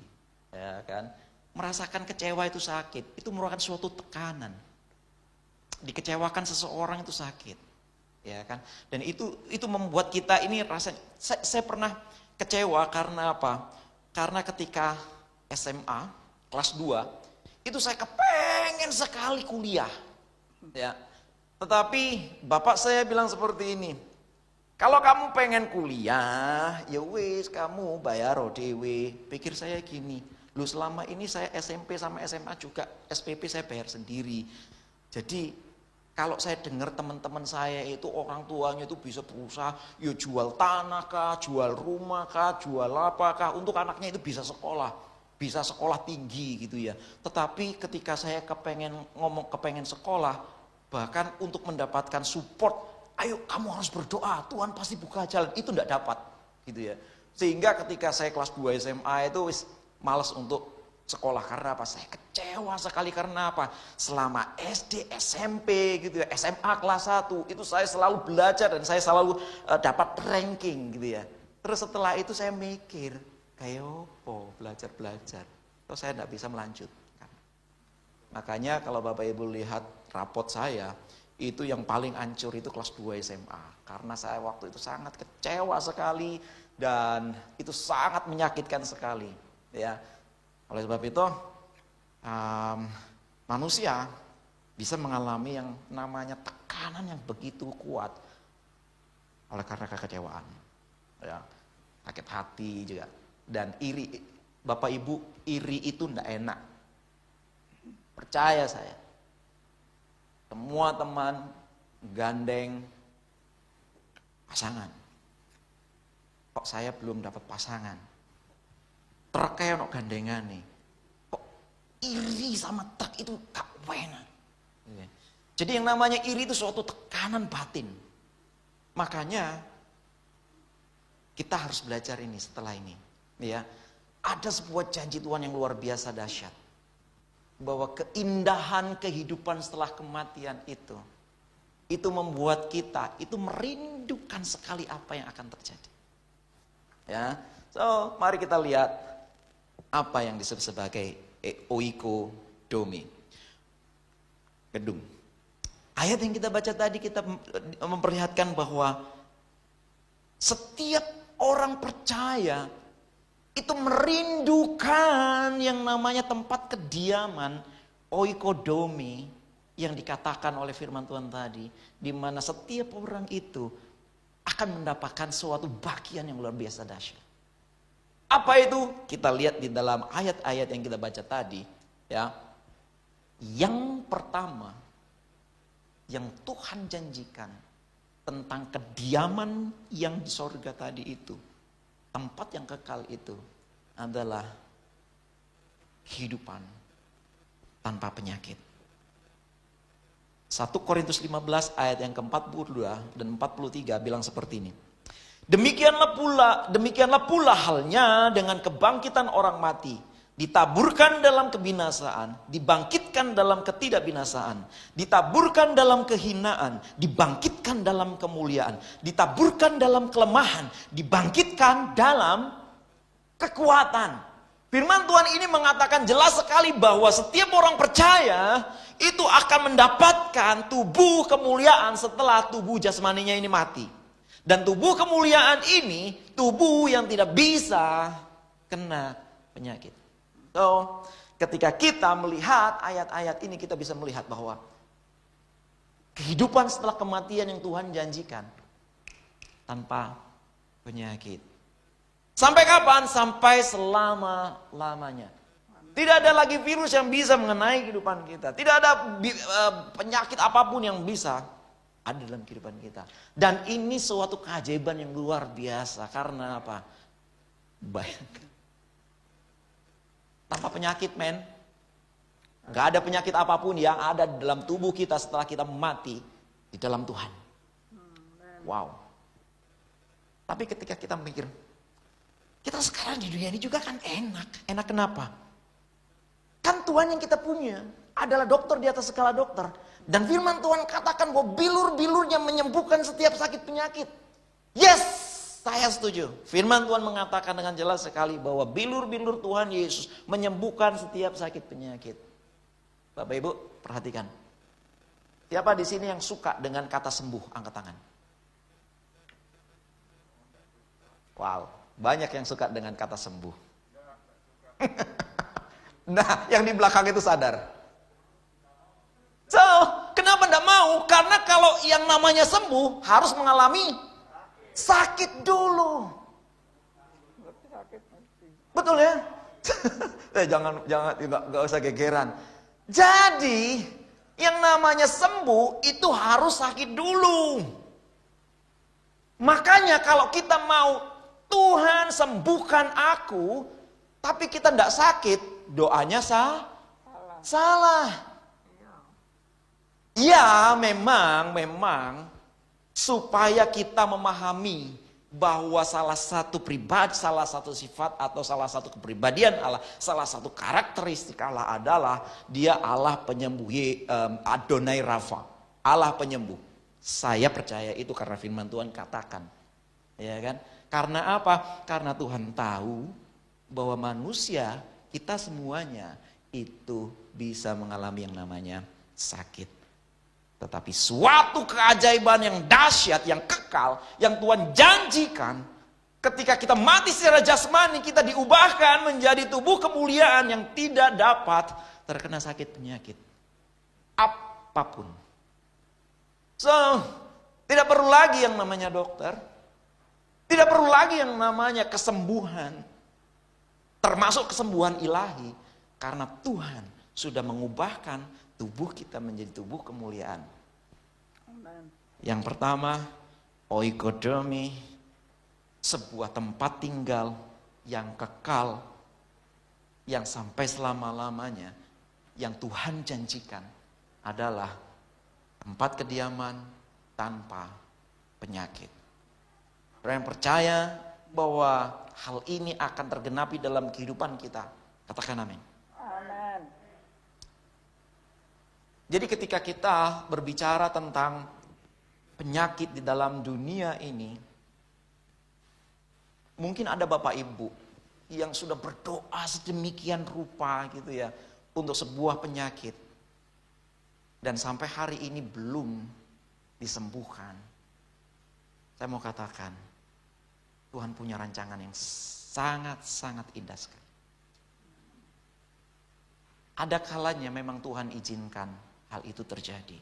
Ya kan? Merasakan kecewa itu sakit, itu merupakan suatu tekanan. Dikecewakan seseorang itu sakit. Ya kan? Dan itu membuat kita ini rasanya, saya pernah kecewa karena apa? Karena ketika SMA kelas 2 itu saya kepengen sekali kuliah. Ya. Tetapi bapak saya bilang seperti ini. Kalau kamu pengen kuliah, ya wis kamu bayar dewe. Pikir saya gini, lu selama ini saya SMP sama SMA juga SPP saya bayar sendiri. Jadi kalau saya dengar teman-teman saya itu orang tuanya itu bisa berusaha, ya jual tanah kah, jual rumah kah, jual apa kah, untuk anaknya itu bisa sekolah tinggi gitu ya. Tetapi ketika saya kepengen sekolah, bahkan untuk mendapatkan support, ayo kamu harus berdoa, Tuhan pasti buka jalan, itu enggak dapat gitu ya. Sehingga ketika saya kelas 2 SMA itu malas untuk sekolah. Karena apa? Saya kecewa sekali karena apa? Selama SD, SMP gitu ya, SMA kelas 1 itu saya selalu belajar dan saya selalu dapat ranking gitu ya. Terus setelah itu saya mikir, kayak apa belajar. Terus saya tidak bisa melanjutkan. Makanya kalau Bapak Ibu lihat rapot saya, itu yang paling hancur itu kelas 2 SMA. Karena saya waktu itu sangat kecewa sekali dan itu sangat menyakitkan sekali. Ya. Oleh sebab itu manusia bisa mengalami yang namanya tekanan yang begitu kuat oleh karena kekecewaan. Ya. Sakit hati juga. Dan iri, Bapak Ibu, iri itu tidak enak. Percaya saya. Semua teman gandeng pasangan. Kok saya belum dapat pasangan? Terkaya no gandengan nih. Kok iri sama truk itu gak enak. Jadi yang namanya iri itu suatu tekanan batin. Makanya kita harus belajar ini setelah ini. Ya, ada sebuah janji Tuhan yang luar biasa dahsyat. Bahwa keindahan kehidupan setelah kematian itu membuat kita itu merindukan sekali apa yang akan terjadi. Ya, so mari kita lihat apa yang disebut sebagai oikodomi. Gedung. Ayat yang kita baca tadi kita memperlihatkan bahwa setiap orang percaya itu merindukan yang namanya tempat kediaman oikodomi yang dikatakan oleh firman Tuhan tadi, di mana setiap orang itu akan mendapatkan suatu bagian yang luar biasa dahsyat. Apa itu? Kita lihat di dalam ayat-ayat yang kita baca tadi, ya. Yang pertama yang Tuhan janjikan tentang kediaman yang di sorga tadi itu, tempat yang kekal itu adalah kehidupan tanpa penyakit. 1 Korintus 15 ayat yang ke-42 dan 43 bilang seperti ini. Demikianlah pula halnya dengan kebangkitan orang mati. Ditaburkan dalam kebinasaan, dibangkitkan dalam ketidakbinasaan, ditaburkan dalam kehinaan, dibangkitkan dalam kemuliaan, ditaburkan dalam kelemahan, dibangkitkan dalam kekuatan. Firman Tuhan ini mengatakan jelas sekali bahwa setiap orang percaya itu akan mendapatkan tubuh kemuliaan setelah tubuh jasmaninya ini mati. Dan tubuh kemuliaan ini tubuh yang tidak bisa kena penyakit. So, ketika kita melihat ayat-ayat ini kita bisa melihat bahwa kehidupan setelah kematian yang Tuhan janjikan tanpa penyakit. Sampai kapan? Sampai selama-lamanya. Tidak ada lagi virus yang bisa mengenai kehidupan kita. Tidak ada penyakit apapun yang bisa ada dalam kehidupan kita. Dan ini suatu keajaiban yang luar biasa. Karena apa? Bayangkan. Tanpa penyakit, men. Gak ada penyakit apapun yang ada dalam tubuh kita setelah kita mati di dalam Tuhan. Wow. Tapi ketika kita mikir, kita sekarang di dunia ini juga kan enak. Enak kenapa? Kan Tuhan yang kita punya adalah dokter di atas segala dokter. Dan firman Tuhan katakan bahwa bilur-bilurnya menyembuhkan setiap sakit penyakit. Yes! Saya setuju. Firman Tuhan mengatakan dengan jelas sekali bahwa bilur-bilur Tuhan Yesus menyembuhkan setiap sakit penyakit. Bapak Ibu, perhatikan. Siapa di sini yang suka dengan kata sembuh? Angkat tangan. Wow, banyak yang suka dengan kata sembuh. Nah, yang di belakang itu sadar. So, kenapa tidak mau? Karena kalau yang namanya sembuh harus mengalami sakit dulu. Betul ya? Jangan nggak usah gegeran. Jadi yang namanya sembuh itu harus sakit dulu. Makanya kalau kita mau Tuhan sembuhkan aku, tapi kita tidak sakit, doanya salah. Ya memang supaya kita memahami bahwa salah satu pribadi, salah satu sifat atau salah satu kepribadian Allah, salah satu karakteristik Allah adalah dia Allah penyembuh, Adonai Rafa, Allah penyembuh. Saya percaya itu karena firman Tuhan katakan, ya kan? Karena apa? Karena Tuhan tahu bahwa manusia kita semuanya itu bisa mengalami yang namanya sakit. Tetapi suatu keajaiban yang dahsyat, yang kekal, yang Tuhan janjikan, ketika kita mati secara jasmani, kita diubahkan menjadi tubuh kemuliaan yang tidak dapat terkena sakit penyakit. Apapun. So, tidak perlu lagi yang namanya dokter. Tidak perlu lagi yang namanya kesembuhan. Termasuk kesembuhan ilahi. Karena Tuhan sudah mengubahkan tubuh kita menjadi tubuh kemuliaan. Yang pertama, oikodomi, sebuah tempat tinggal yang kekal, yang sampai selama-lamanya, yang Tuhan janjikan adalah tempat kediaman tanpa penyakit. Orang yang percaya bahwa hal ini akan tergenapi dalam kehidupan kita, katakan amin. Jadi ketika kita berbicara tentang penyakit di dalam dunia ini, mungkin ada Bapak Ibu yang sudah berdoa sedemikian rupa gitu ya untuk sebuah penyakit dan sampai hari ini belum disembuhkan. Saya mau katakan, Tuhan punya rancangan yang sangat-sangat indah sekali. Ada kalanya memang Tuhan izinkan hal itu terjadi.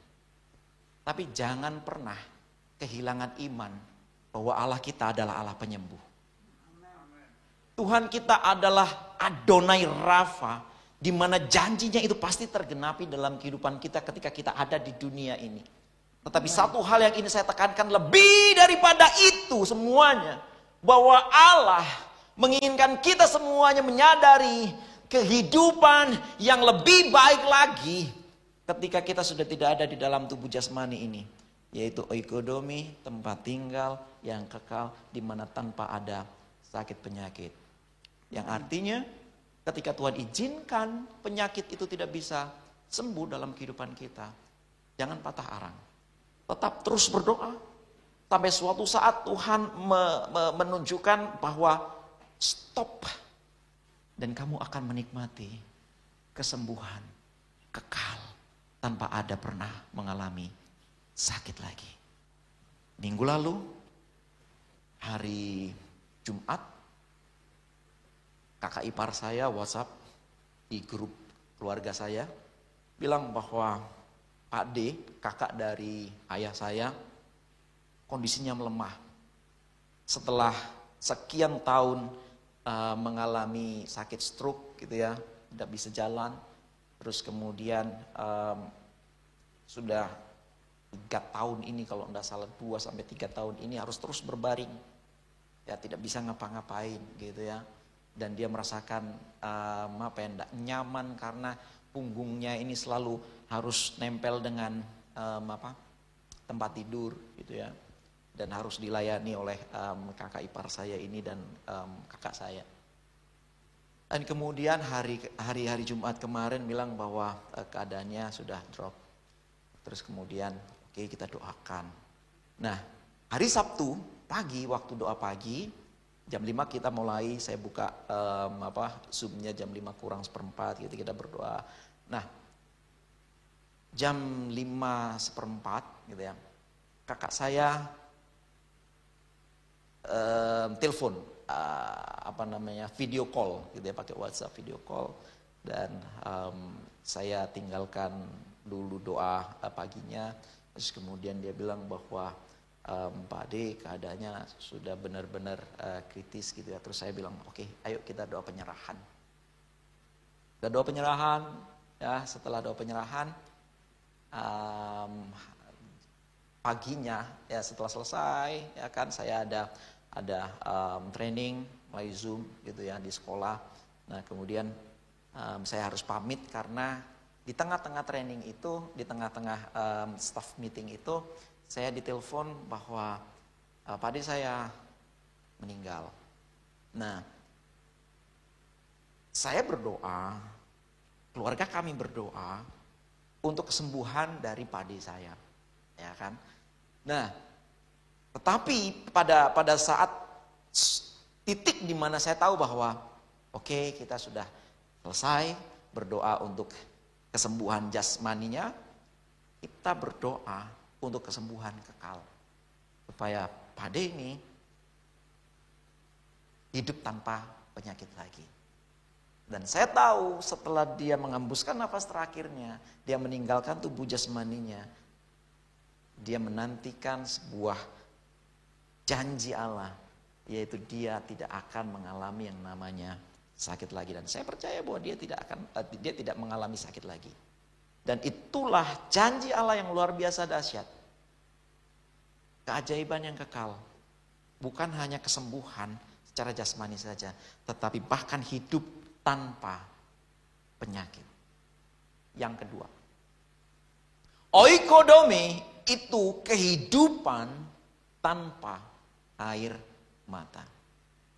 Tapi jangan pernah kehilangan iman bahwa Allah kita adalah Allah penyembuh. Tuhan kita adalah Adonai Rafa, di mana janjinya itu pasti tergenapi dalam kehidupan kita ketika kita ada di dunia ini. Tetapi satu hal yang ini saya tekankan lebih daripada itu semuanya, bahwa Allah menginginkan kita semuanya menyadari kehidupan yang lebih baik lagi ketika kita sudah tidak ada di dalam tubuh jasmani ini. Yaitu oikodomi, tempat tinggal yang kekal di mana tanpa ada sakit penyakit. Yang artinya ketika Tuhan izinkan penyakit itu tidak bisa sembuh dalam kehidupan kita, jangan patah arang. Tetap terus berdoa sampai suatu saat Tuhan menunjukkan bahwa stop. Dan kamu akan menikmati kesembuhan kekal tanpa ada pernah mengalami sakit lagi. Minggu lalu, hari Jumat, kakak ipar saya WhatsApp di grup keluarga saya, bilang bahwa Pak D, kakak dari ayah saya, kondisinya melemah. Setelah sekian tahun mengalami sakit stroke gitu ya, tidak bisa jalan. Terus kemudian sudah 3 tahun ini, kalau tidak salah 2-3 tahun ini harus terus berbaring. Ya tidak bisa ngapa-ngapain gitu ya. Dan dia merasakan tidak nyaman karena punggungnya ini selalu harus nempel dengan tempat tidur gitu ya. Dan harus dilayani oleh kakak ipar saya ini dan kakak saya. Dan kemudian hari Jumat kemarin bilang bahwa keadaannya sudah drop. Terus kemudian oke, kita doakan. Nah, hari Sabtu pagi, waktu doa pagi, jam 5 kita mulai, saya buka Zoom-nya jam 5:04 gitu, kita berdoa. Nah, jam 5:04 gitu ya, kakak saya telepon, video call gitu ya, pakai WhatsApp video call. Dan saya tinggalkan dulu doa paginya. Terus kemudian dia bilang bahwa Pak D keadaannya sudah benar-benar kritis gitu ya. Terus saya bilang oke, ayo kita doa penyerahan. Kita doa penyerahan ya. Setelah doa penyerahan paginya ya, setelah selesai ya kan, saya ada training melalui Zoom gitu ya di sekolah. Nah kemudian saya harus pamit karena di tengah-tengah training itu, di tengah-tengah staff meeting itu, saya ditelepon bahwa Pak D saya meninggal. Nah, saya berdoa, keluarga kami berdoa untuk kesembuhan dari Pak D saya, ya kan? Nah, tetapi pada saat titik di mana saya tahu bahwa oke, kita sudah selesai berdoa untuk kesembuhan jasmaninya, kita berdoa untuk kesembuhan kekal. Supaya Pak D ini hidup tanpa penyakit lagi. Dan saya tahu setelah dia mengembuskan nafas terakhirnya, dia meninggalkan tubuh jasmaninya, dia menantikan sebuah janji Allah, yaitu dia tidak akan mengalami yang namanya sakit lagi. Dan saya percaya bahwa dia tidak mengalami sakit lagi. Dan itulah janji Allah yang luar biasa dahsyat. Keajaiban yang kekal. Bukan hanya kesembuhan secara jasmani saja, tetapi bahkan hidup tanpa penyakit. Yang kedua, oikodomi itu kehidupan tanpa air mata.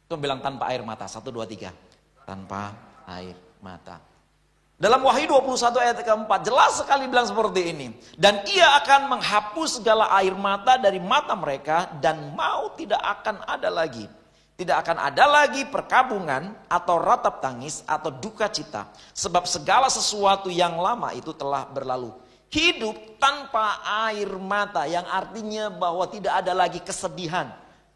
Itu bilang tanpa air mata. 1, 2, 3. Tanpa air mata. Dalam Wahyu 21 ayat keempat jelas sekali bilang seperti ini. Dan ia akan menghapus segala air mata dari mata mereka, dan maut tidak akan ada lagi. Tidak akan ada lagi perkabungan atau ratap tangis atau duka cita. Sebab segala sesuatu yang lama itu telah berlalu. Hidup tanpa air mata, yang artinya bahwa tidak ada lagi kesedihan.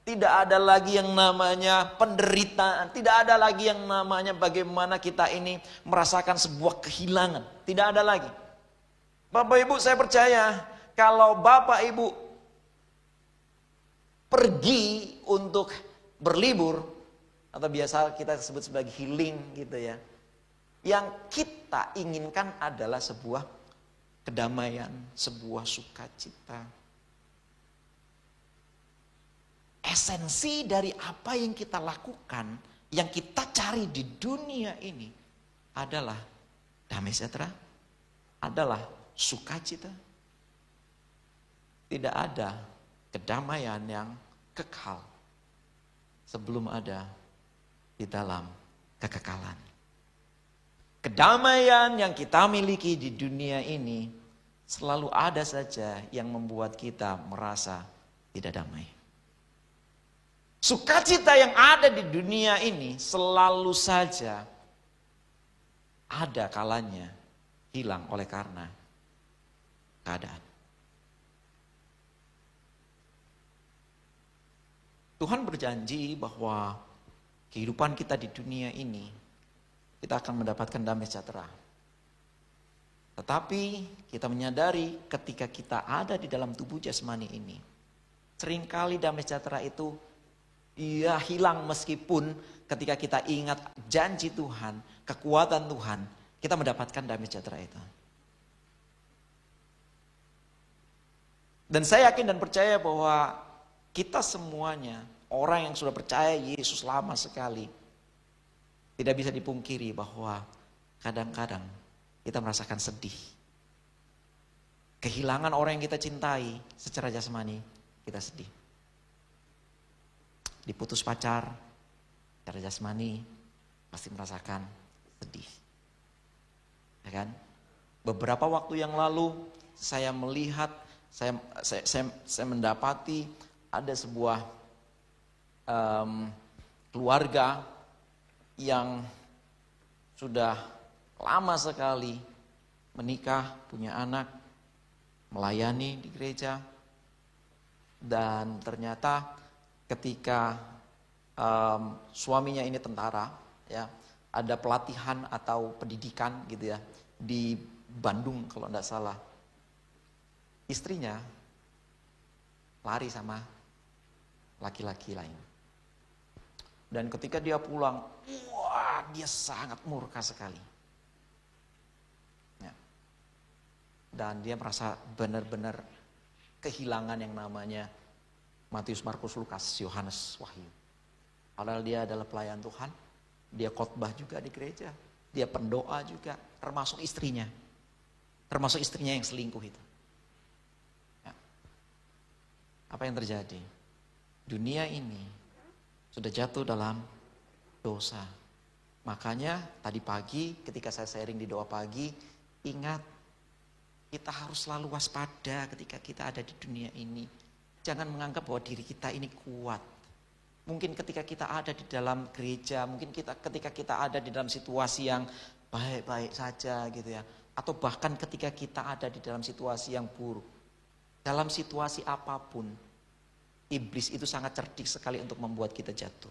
Tidak ada lagi yang namanya penderitaan. Tidak ada lagi yang namanya bagaimana kita ini merasakan sebuah kehilangan. Tidak ada lagi. Bapak Ibu, saya percaya kalau Bapak Ibu pergi untuk berlibur, atau biasa kita sebut sebagai healing gitu ya. Yang kita inginkan adalah sebuah kedamaian, sebuah sukacita. Esensi dari apa yang kita lakukan, yang kita cari di dunia ini adalah damai sejahtera, adalah sukacita. Tidak ada kedamaian yang kekal sebelum ada di dalam kekekalan. Kedamaian yang kita miliki di dunia ini selalu ada saja yang membuat kita merasa tidak damai. Sukacita yang ada di dunia ini selalu saja ada kalanya hilang oleh karena keadaan. Tuhan berjanji bahwa kehidupan kita di dunia ini, kita akan mendapatkan damai sejahtera. Tetapi kita menyadari ketika kita ada di dalam tubuh jasmani ini, seringkali damai sejahtera itu hilang meskipun ketika kita ingat janji Tuhan, kekuatan Tuhan, kita mendapatkan damai sejahtera itu. Dan saya yakin dan percaya bahwa kita semuanya, orang yang sudah percaya Yesus lama sekali, tidak bisa dipungkiri bahwa kadang-kadang kita merasakan sedih. Kehilangan orang yang kita cintai secara jasmani, kita sedih. Diputus pacar, secara jasmani, pasti merasakan sedih. Ya kan? Beberapa waktu yang lalu, saya melihat, saya mendapati ada sebuah keluarga yang sudah lama sekali menikah, punya anak, melayani di gereja, dan ternyata ketika suaminya ini tentara, ya, ada pelatihan atau pendidikan gitu ya di Bandung kalau tidak salah, istrinya lari sama laki-laki lain. Dan ketika dia pulang, wah, dia sangat murka sekali. Ya. Dan dia merasa benar-benar kehilangan yang namanya Matius, Markus, Lukas, Yohanes, Wahyu. Padahal dia adalah pelayan Tuhan, dia khotbah juga di gereja, dia pendoa juga, termasuk istrinya yang selingkuh itu. Ya. Apa yang terjadi? Dunia ini sudah jatuh dalam dosa. Makanya tadi pagi ketika saya sharing di doa pagi, ingat kita harus selalu waspada ketika kita ada di dunia ini. Jangan menganggap bahwa diri kita ini kuat. Mungkin ketika kita ada di dalam gereja, mungkin ketika kita ada di dalam situasi yang baik-baik saja gitu ya. Atau bahkan ketika kita ada di dalam situasi yang buruk. Dalam situasi apapun, iblis itu sangat cerdik sekali untuk membuat kita jatuh.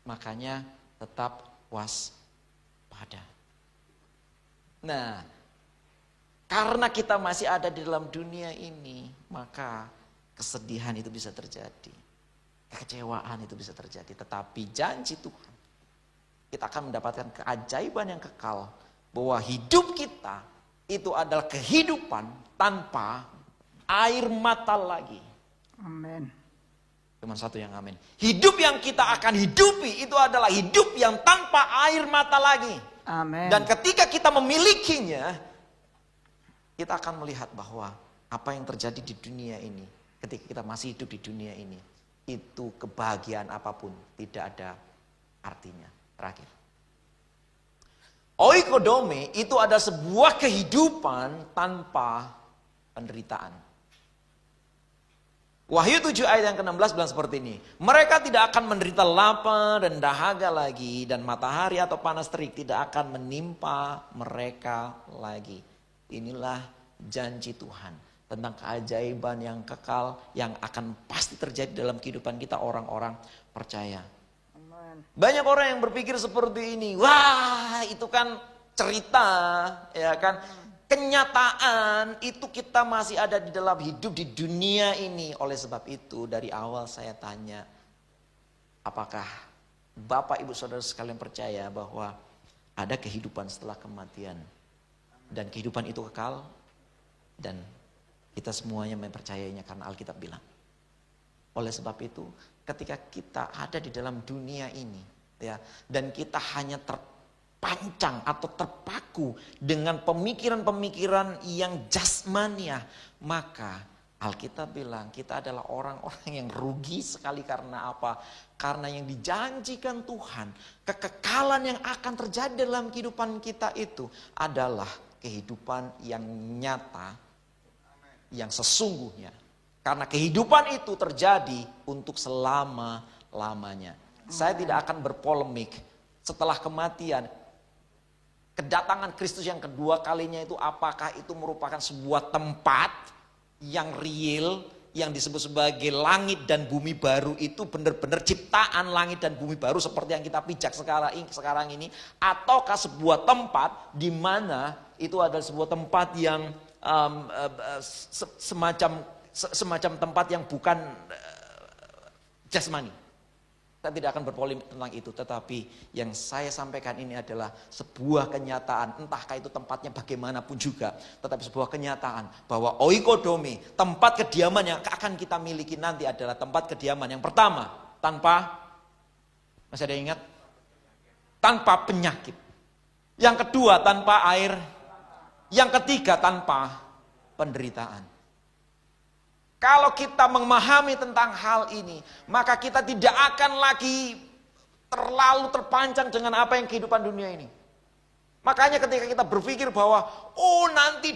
Makanya tetap waspada. Nah, karena kita masih ada di dalam dunia ini, maka kesedihan itu bisa terjadi. Kekecewaan itu bisa terjadi. Tetapi janji Tuhan, kita akan mendapatkan keajaiban yang kekal. Bahwa hidup kita itu adalah kehidupan tanpa air mata lagi.
Amin.
Cuma satu yang amin. Hidup yang kita akan hidupi itu adalah hidup yang tanpa air mata lagi.
Amin.
Dan ketika kita memilikinya, kita akan melihat bahwa apa yang terjadi di dunia ini, ketika kita masih hidup di dunia ini, itu kebahagiaan apapun tidak ada artinya. Terakhir, oikodome itu ada sebuah kehidupan tanpa penderitaan. Wahyu 7 ayat yang ke-16 bilang seperti ini. Mereka tidak akan menderita lapar dan dahaga lagi, dan matahari atau panas terik tidak akan menimpa mereka lagi. Inilah janji Tuhan tentang keajaiban yang kekal yang akan pasti terjadi dalam kehidupan kita orang-orang percaya.
Amen.
Banyak orang yang berpikir seperti ini. Wah, itu kan cerita, ya kan? Kenyataan itu kita masih ada di dalam hidup di dunia ini. Oleh sebab itu dari awal saya tanya, apakah Bapak Ibu Saudara sekalian percaya bahwa ada kehidupan setelah kematian? Dan kehidupan itu kekal, dan kita semuanya mempercayainya karena Alkitab bilang. Oleh sebab itu ketika kita ada di dalam dunia ini, ya, dan kita hanya terpancang atau terpaku dengan pemikiran-pemikiran yang jasmaniah, maka Alkitab bilang kita adalah orang-orang yang rugi sekali. Karena apa? Karena yang dijanjikan Tuhan, kekekalan yang akan terjadi dalam kehidupan kita itu adalah kehidupan yang nyata, yang sesungguhnya. Karena kehidupan itu terjadi untuk selama-lamanya. Saya tidak akan berpolemik setelah kematian. Kedatangan Kristus yang kedua kalinya itu apakah itu merupakan sebuah tempat yang real, yang disebut sebagai langit dan bumi baru, itu benar-benar ciptaan langit dan bumi baru seperti yang kita pijak sekarang ini, ataukah sebuah tempat di mana itu adalah sebuah tempat yang semacam tempat yang bukan jasmani. Saya tidak akan berpolemik tentang itu, tetapi yang saya sampaikan ini adalah sebuah kenyataan, entahkah itu tempatnya bagaimanapun juga, tetapi sebuah kenyataan bahwa oikodome, tempat kediaman yang akan kita miliki nanti adalah tempat kediaman yang pertama, masih ada yang ingat? Tanpa penyakit. Yang kedua, tanpa air. Yang ketiga, tanpa penderitaan. Kalau kita memahami tentang hal ini, maka kita tidak akan lagi terlalu terpancang dengan apa yang kehidupan dunia ini. Makanya ketika kita berpikir bahwa nanti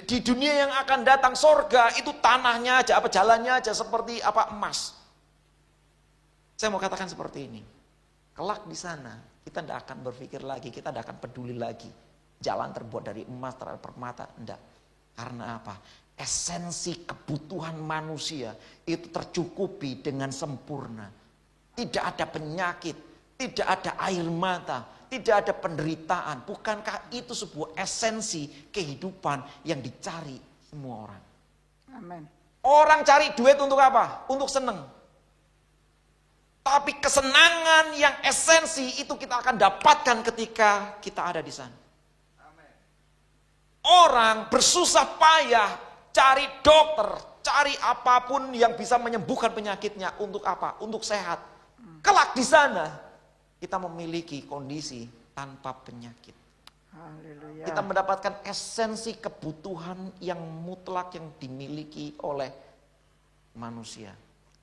di dunia yang akan datang sorga itu tanahnya aja, apa jalannya aja seperti apa emas. Saya mau katakan seperti ini. Kelak di sana kita tidak akan berpikir lagi, kita tidak akan peduli lagi. Jalan terbuat dari emas, permata, enggak. Karena apa? Esensi kebutuhan manusia itu tercukupi dengan sempurna. Tidak ada penyakit, tidak ada air mata, tidak ada penderitaan. Bukankah itu sebuah esensi kehidupan yang dicari semua orang?
Amin.
Orang cari duit untuk apa? Untuk seneng. Tapi kesenangan yang esensi itu kita akan dapatkan ketika kita ada di sana. Orang bersusah payah cari dokter, cari apapun yang bisa menyembuhkan penyakitnya. Untuk apa? Untuk sehat. Kelak di sana kita memiliki kondisi tanpa penyakit.
Haleluya.
Kita mendapatkan esensi kebutuhan yang mutlak yang dimiliki oleh manusia.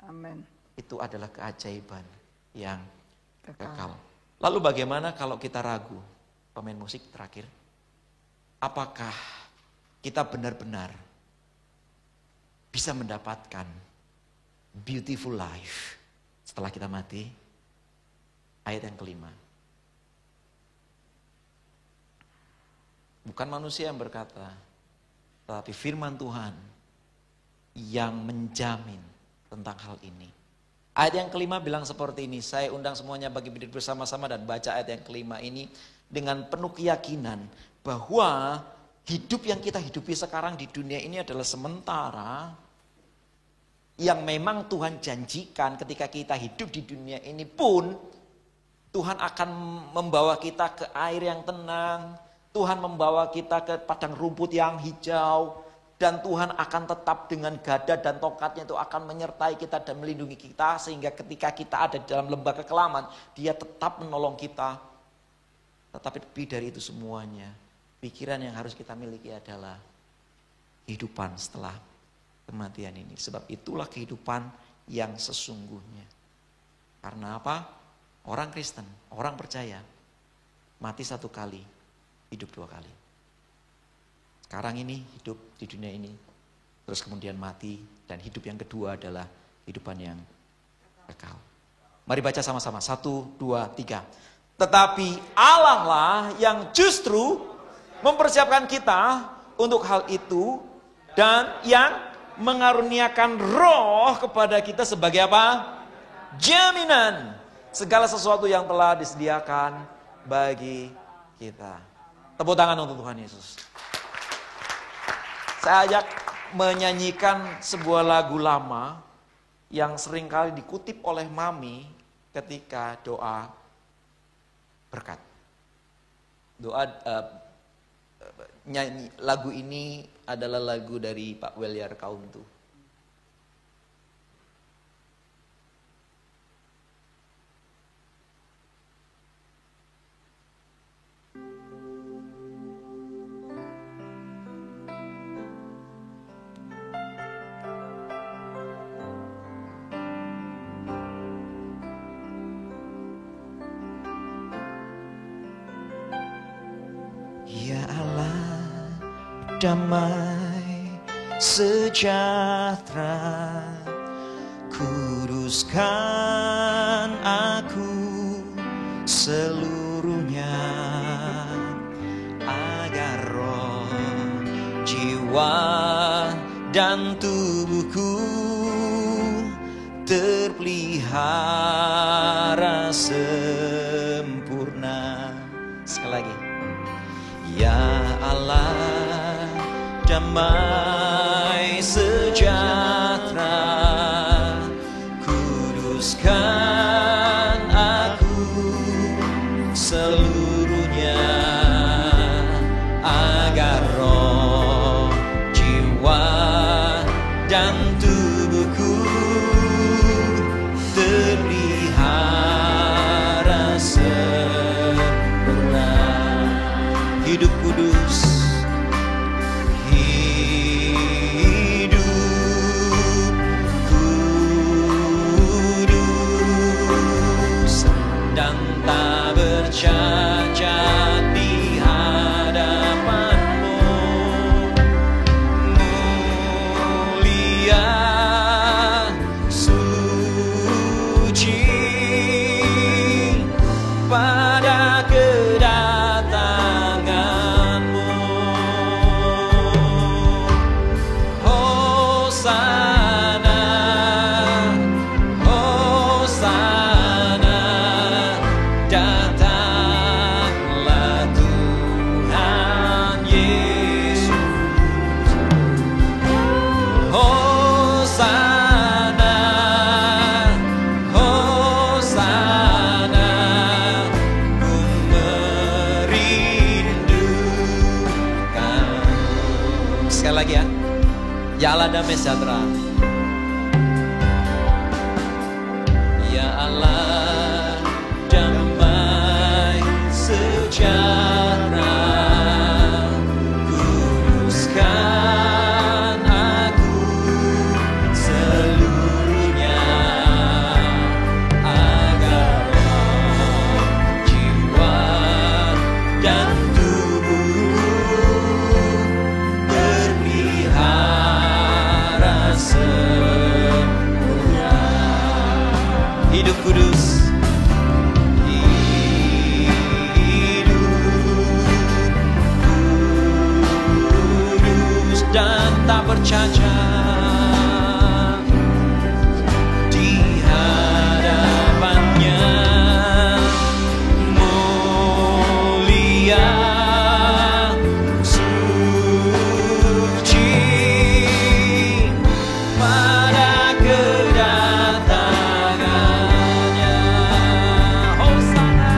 Amin.
Itu adalah keajaiban yang
Kekal.
kekal. Lalu bagaimana kalau kita ragu? Pemain musik terakhir. Apakah kita benar-benar bisa mendapatkan beautiful life setelah kita mati? Ayat yang kelima. Bukan manusia yang berkata, tetapi firman Tuhan yang menjamin tentang hal ini. Ayat yang kelima bilang seperti ini. Saya undang semuanya bagi berdiri bersama-sama dan baca ayat yang kelima ini dengan penuh keyakinan bahwa hidup yang kita hidupi sekarang di dunia ini adalah sementara, yang memang Tuhan janjikan ketika kita hidup di dunia ini pun Tuhan akan membawa kita ke air yang tenang, Tuhan membawa kita ke padang rumput yang hijau, dan Tuhan akan tetap dengan gada dan tongkatnya itu akan menyertai kita dan melindungi kita, sehingga ketika kita ada di dalam lembah kekelaman, Dia tetap menolong kita. Tetapi lebih dari itu semuanya, pikiran yang harus kita miliki adalah kehidupan setelah kematian ini. Sebab itulah kehidupan yang sesungguhnya. Karena apa? Orang Kristen, orang percaya, mati satu kali, hidup dua kali. Sekarang ini hidup di dunia ini, terus kemudian mati, dan hidup yang kedua adalah kehidupan yang kekal. Mari baca sama-sama, 1, 2, 3. Tetapi Allah lah yang justru mempersiapkan kita untuk hal itu, dan yang mengaruniakan roh kepada kita sebagai apa? Jaminan segala sesuatu yang telah disediakan bagi kita. Tepuk tangan untuk Tuhan Yesus. Saya ajak menyanyikan sebuah lagu lama yang seringkali dikutip oleh Mami ketika doa berkat. Doa nyanyi lagu ini adalah lagu dari Pak Weliar Kauntu. damai sejahtera, kuduskan aku seluruhnya, agar roh, jiwa, dan tubuhku terpelihara sempurna. Sekali lagi. Ya Allah, damai sejahtera, kuduskan aku seluruhnya, agar roh, jiwa, dan tubuhku terpelihara sempurna. Hidup kudus, hidup kudus, dan tak bercacat di hadapan-Mu, mulia, suci pada kedatangan-Mu. Hosana, Hosana, datanglah Tuhan Yesus. Hosana, Hosana, ku merindukan. Sekali lagi ya. Ya Allah damai sejahtera. Ya Allah damai sejahtera, kuduskan aku seluruhnya, agar roh, jiwa, dan tubuh terpelihara sempurna. Hidup kudus, hidup kudus, dan tak bercacat di hadapan-Nya, mulia, suci pada kedatangan-Nya. Hosana,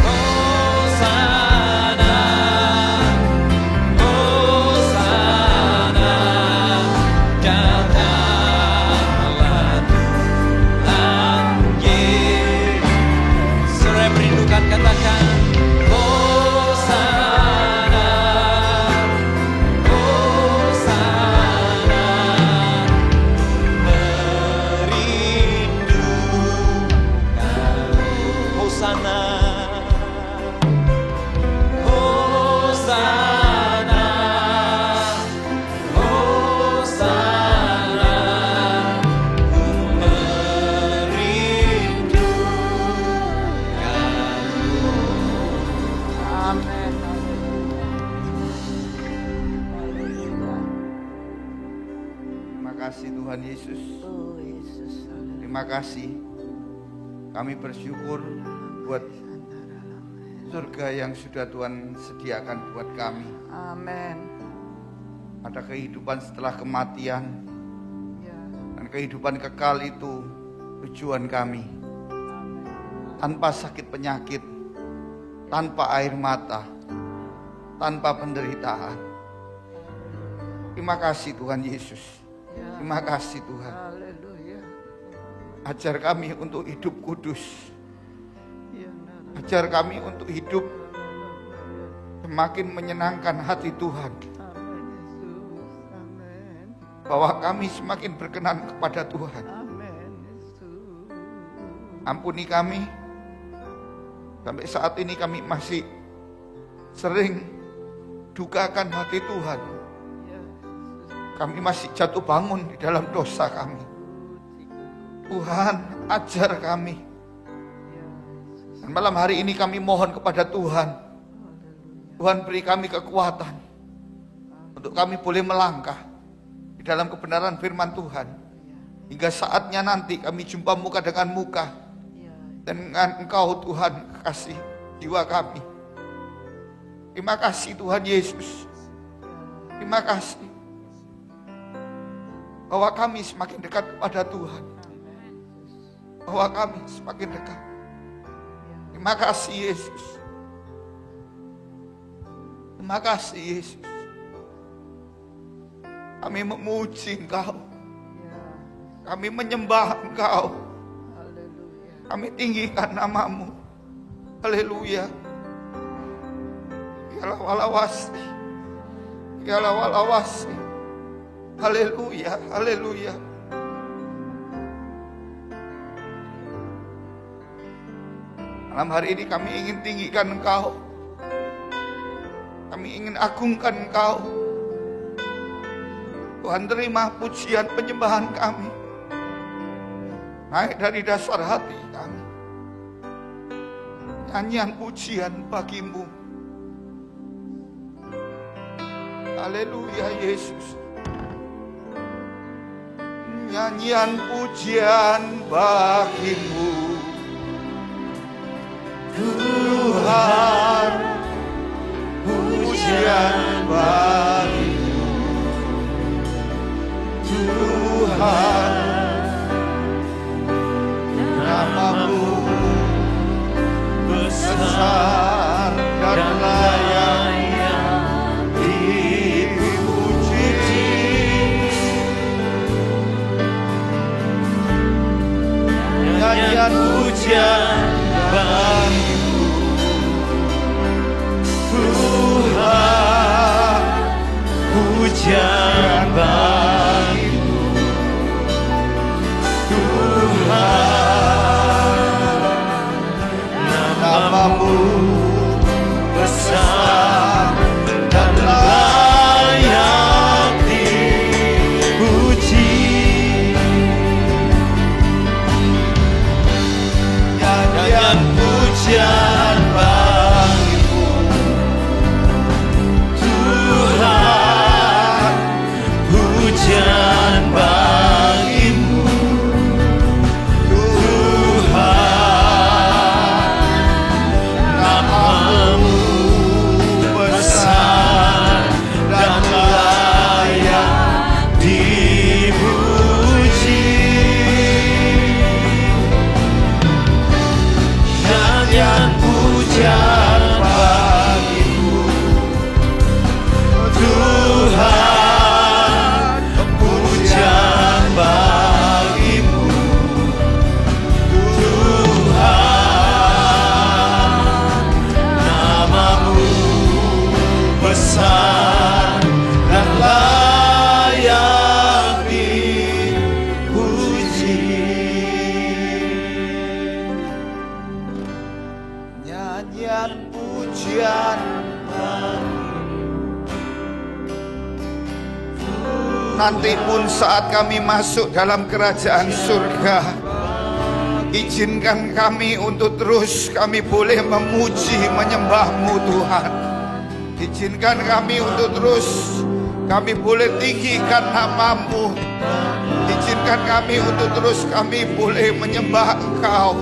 Hosana, Hosana, datanglah Tuhan Yesus. Saudara yang merindukan, katakan Hosana, Hosana, merindukan. Hosana, Hosana, Hosana, ku merindukan.
Amin. Haleluya.
Terima kasih Tuhan Yesus.
Oh Yesus.
Terima kasih. Kami bersyukur buat surga yang sudah Tuhan sediakan buat kami.
Amin.
Ada kehidupan setelah kematian,
Ya.
dan kehidupan kekal itu tujuan kami. Tanpa sakit penyakit, tanpa air mata, tanpa penderitaan. Terima kasih Tuhan Yesus.
Ya.
Terima kasih Tuhan.
Haleluya.
Ajar kami untuk hidup kudus.
Ya, Nara.
Ajar kami untuk hidup semakin menyenangkan hati Tuhan.
Amin Yesus. Amin.
Bahwa kami semakin berkenan kepada Tuhan.
Amin Yesus.
Ampuni kami. Sampai saat ini kami masih sering dukakan hati Tuhan. Kami masih jatuh bangun di dalam dosa kami. Tuhan, ajar kami. Dan malam hari ini kami mohon kepada Tuhan. Tuhan, beri kami kekuatan untuk kami boleh melangkah di dalam kebenaran firman Tuhan. Hingga saatnya nanti kami jumpa muka dengan muka dengan Engkau, Tuhan, kasih jiwa kami. Terima kasih Tuhan Yesus. Terima kasih bahwa kami semakin dekat kepada Tuhan. Bahwa kami semakin dekat. Terima kasih Yesus. Terima kasih Yesus. Kami memuji Engkau. Kami menyembah Engkau. Kami tinggikan nama-Mu. Haleluya. Ya walawasi. Ya walawasi. Haleluya. Haleluya. Malam hari ini kami ingin tinggikan Engkau. Kami ingin agungkan Engkau. Tuhan, terima pujian penyembahan kami. Naik dari dasar hati kami. Nyanyian pujian bagi-Mu. Haleluya Yesus. Nyanyian pujian bagi-Mu. Tuhan, pujian bagi-Mu. Tuhan, nama-Mu besar dan layak dipuji. Nyanyian pujian bagi-Mu. Tuhan, pujian bagi-Mu. Tuhan, nama-Mu besar dan layak dipuji. Nyanyian pujian bagi-Mu. Tuhan, pujian bagi-Mu. Tuhan, nama-Mu besar dan layak dipuji. Nyanyian pujian bagi-Mu. Tuhan, pujian bagi-Mu. Tuhan, nama-Mu besar dan layak dipuji. Nyanyian pujian nanti pun saat kami masuk dalam kerajaan surga, izinkan kami untuk terus kami boleh memuji menyembah-Mu Tuhan. Izinkan kami untuk terus kami boleh tinggikan nama-Mu. Izinkan kami untuk terus kami boleh menyembah Engkau.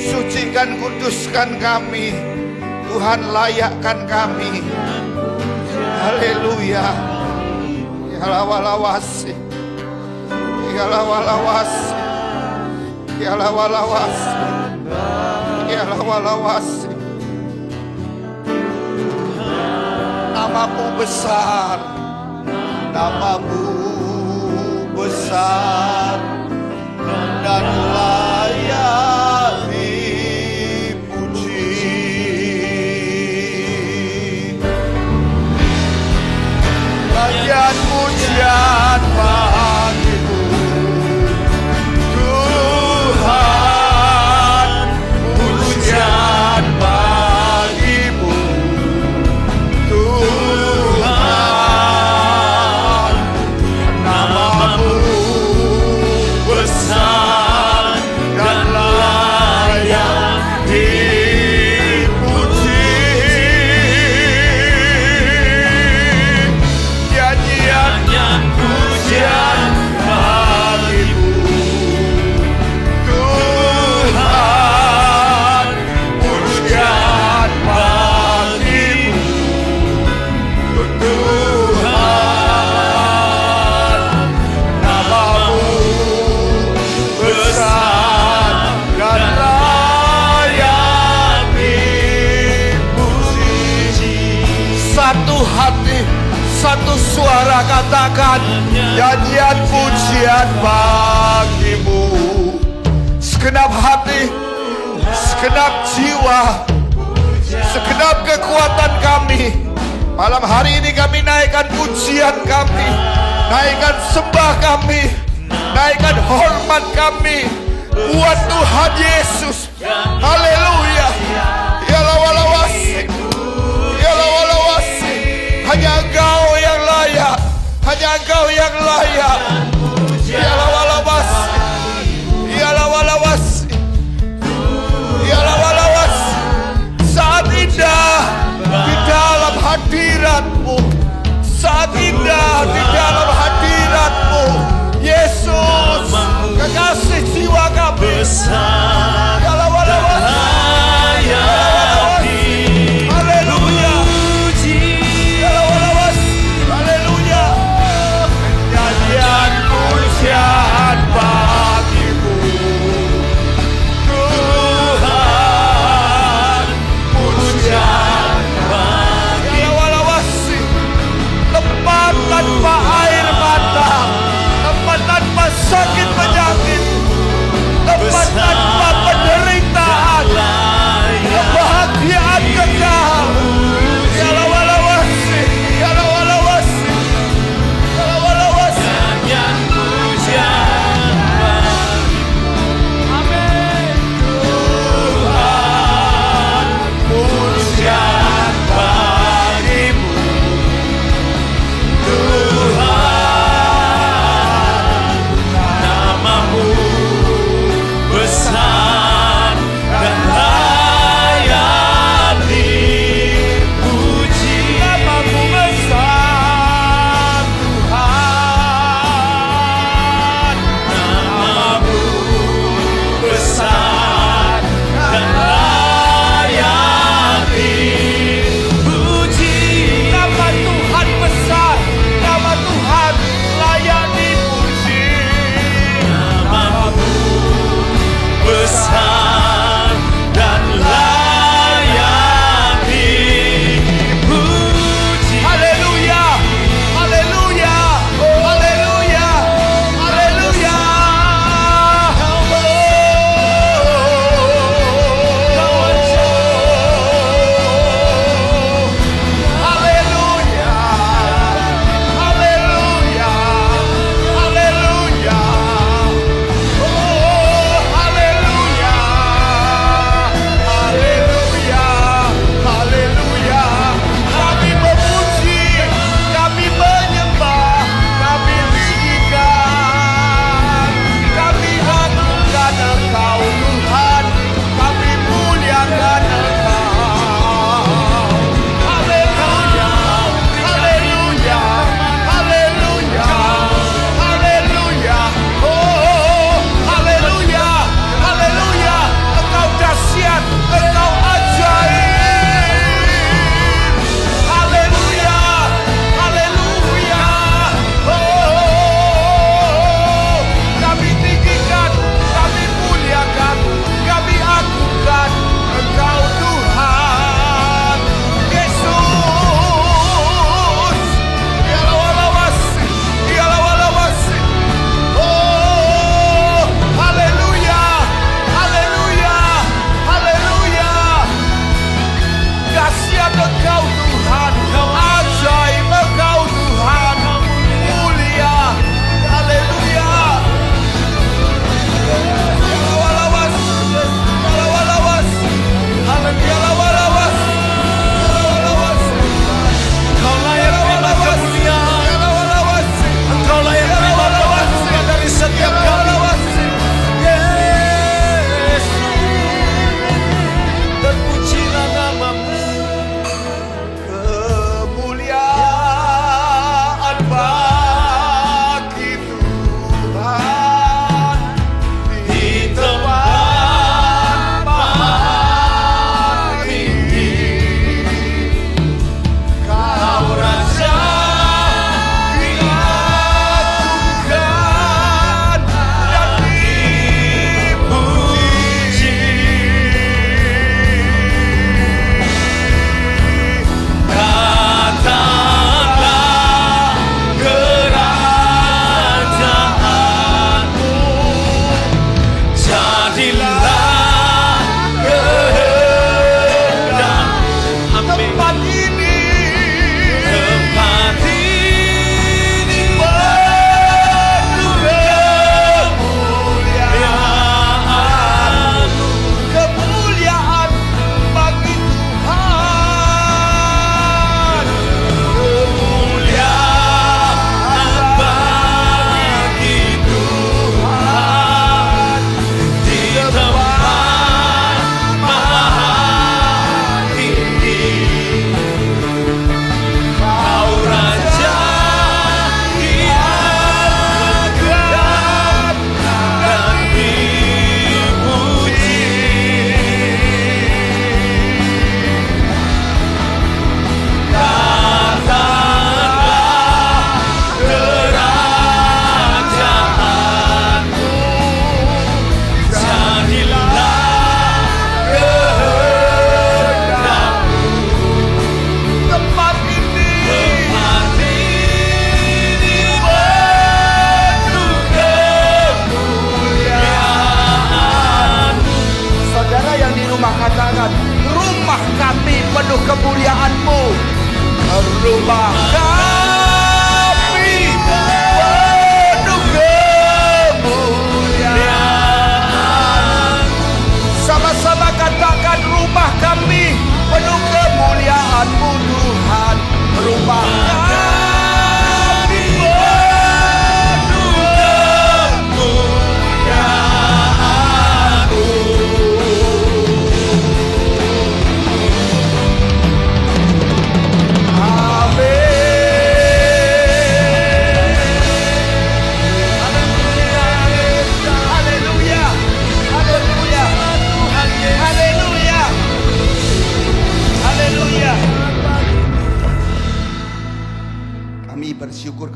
Sucikan, kuduskan kami Tuhan, layakkan kami. Haleluya. Yalawalawasi, yalawalawasi, yalawalawasi, yalawalawasi. Nama-Mu besar, nama-Mu besar dan layak dipuji. Nyanyian pujian bagi-Mu. Tuhan, pujian bagi-Mu. Tuhan, menyatakan nyanyian pujian bagimu. Segenap hati, segenap jiwa, segenap kekuatan kami, malam hari ini kami naikkan pujian kami, naikkan sembah kami, naikkan hormat kami buat Tuhan Yesus. Haleluya. Hanya Engkau yang layak, hanya Engkau yang layak. Saat indah di dalam hadirat-Mu, saat indah di dalam hadirat-Mu, Yesus, kekasih jiwa kami. Haleluya. Nyanyian pujian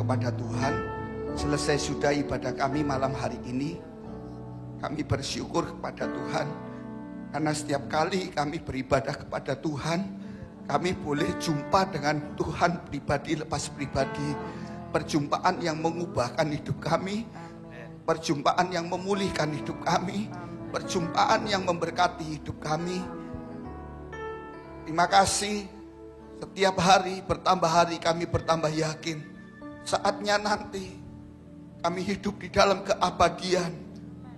kepada Tuhan. Selesai sudah ibadah kami malam hari ini, kami bersyukur kepada Tuhan. Karena setiap kali kami beribadah kepada Tuhan, kami boleh jumpa dengan Tuhan pribadi lepas pribadi. Perjumpaan yang mengubahkan hidup kami, perjumpaan yang memulihkan hidup kami, perjumpaan yang memberkati hidup kami. Terima kasih. Setiap hari bertambah hari kami bertambah yakin. Saatnya nanti kami hidup di dalam keabadian,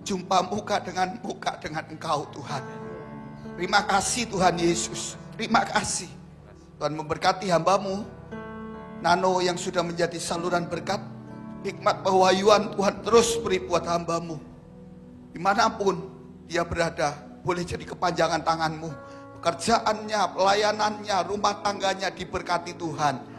jumpa muka dengan Engkau Tuhan. Terima kasih Tuhan Yesus. Terima kasih. Tuhan memberkati hamba-Mu Nano yang sudah menjadi saluran berkat, hikmat pewahyuan Tuhan terus beri buat hamba-Mu. Dimanapun dia berada, boleh jadi kepanjangan tangan-Mu. Pekerjaannya, pelayanannya, rumah tangganya diberkati Tuhan.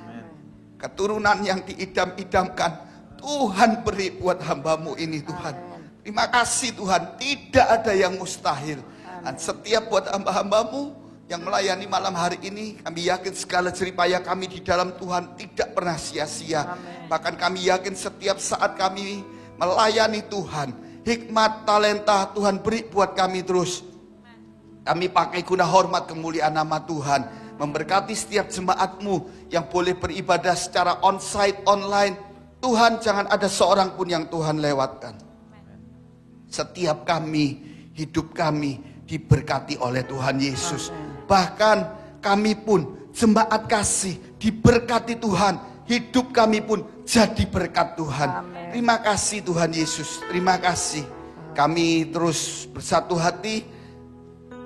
Keturunan yang diidam-idamkan Tuhan beri buat hamba-Mu ini Tuhan. Terima kasih Tuhan, tidak ada yang mustahil. Dan setiap buat hamba-hamba-Mu yang melayani malam hari ini, kami yakin segala jeripaya kami di dalam Tuhan tidak pernah sia-sia. Bahkan kami yakin setiap saat kami melayani Tuhan, hikmat, talenta Tuhan beri buat kami terus. Kami pakai guna hormat kemuliaan nama Tuhan. Memberkati setiap jemaat-Mu yang boleh beribadah secara onsite, online. Tuhan, jangan ada seorang pun yang Tuhan lewatkan. Setiap kami, hidup kami diberkati oleh Tuhan Yesus. Bahkan kami pun jemaat kasih diberkati Tuhan. Hidup kami pun jadi berkat Tuhan.
Amen.
Terima kasih Tuhan Yesus. Terima kasih. Kami terus bersatu hati,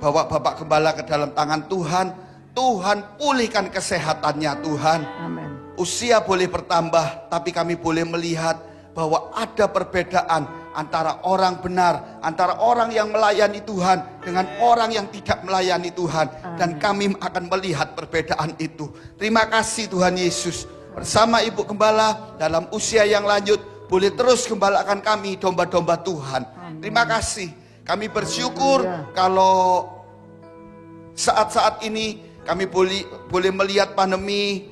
bawa Bapak Gembala ke dalam tangan Tuhan. Tuhan pulihkan kesehatannya Tuhan.
Amin.
Usia boleh bertambah, tapi kami boleh melihat bahwa ada perbedaan antara orang benar, antara orang yang melayani Tuhan dengan orang yang tidak melayani Tuhan. Dan kami akan melihat perbedaan itu. Terima kasih Tuhan Yesus. Bersama Ibu Gembala dalam usia yang lanjut, boleh terus gembalakan kami domba-domba Tuhan. Terima kasih. Kami bersyukur kalau saat-saat ini kami boleh melihat pandemi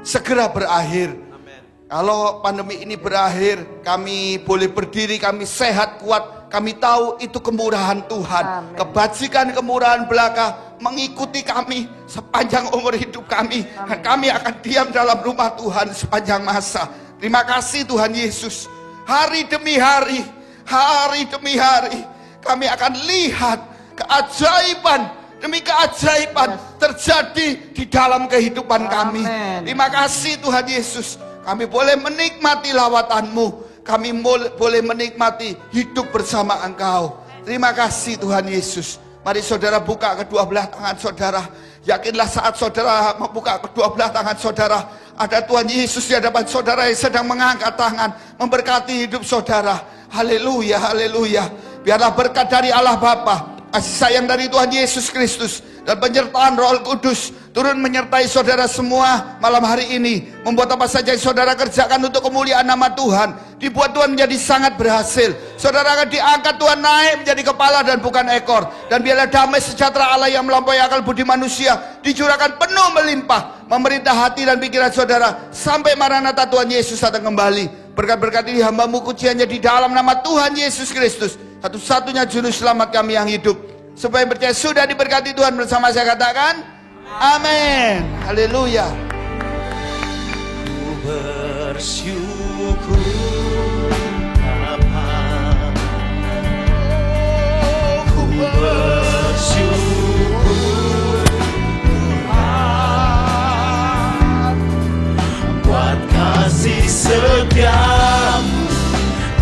segera berakhir. Kalau pandemi ini berakhir, kami boleh berdiri, kami sehat, kuat. Kami tahu itu kemurahan Tuhan.
Amen.
Kebajikan, kemurahan belaka mengikuti kami sepanjang umur hidup kami. Dan kami akan diam dalam rumah Tuhan sepanjang masa. Terima kasih Tuhan Yesus. Hari demi hari, hari demi hari, kami akan lihat keajaiban demi keajaiban terjadi di dalam kehidupan kami. Terima kasih Tuhan Yesus. Kami boleh menikmati lawatan-Mu. Kami boleh menikmati hidup bersama Engkau. Terima kasih Tuhan Yesus. Mari saudara buka kedua belah tangan saudara. Yakinlah saat saudara membuka kedua belah tangan saudara, ada Tuhan Yesus di hadapan saudara yang sedang mengangkat tangan, memberkati hidup saudara. Haleluya, haleluya. Biarlah berkat dari Allah Bapa, kasih sayang dari Tuhan Yesus Kristus, dan penyertaan Roh Kudus turun menyertai saudara semua malam hari ini. Membuat apa saja yang saudara kerjakan untuk kemuliaan nama Tuhan, dibuat Tuhan menjadi sangat berhasil. Saudara akan diangkat Tuhan naik menjadi kepala dan bukan ekor. Dan biarlah damai sejahtera Allah yang melampaui akal budi manusia dicurahkan penuh melimpah, memerintah hati dan pikiran saudara sampai Maranatha Tuhan Yesus datang kembali. Berkat-berkat ini hamba-Mu kunciannya di dalam nama Tuhan Yesus Kristus, satu-satunya juru selamat kami yang hidup. Supaya percaya sudah diberkati Tuhan bersama saya katakan amin. Haleluya.
Ku bersyukur Bapa, ku bersyukur Tuhan, buat kasih setia-Mu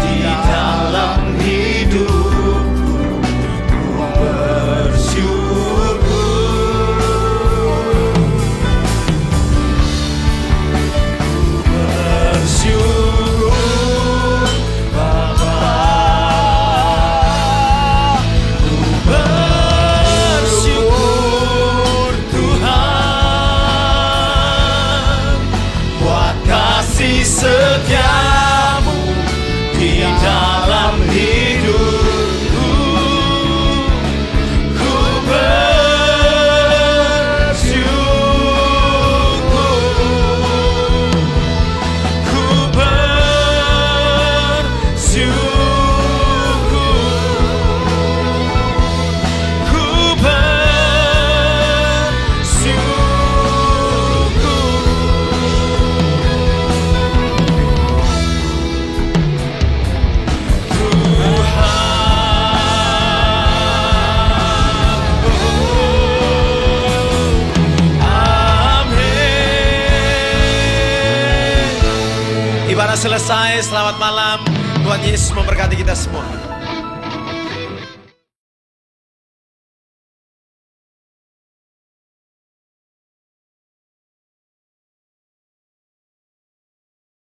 di dalam hidup. Bersyukur selesai, selamat malam. Tuhan Yesus memberkati kita semua.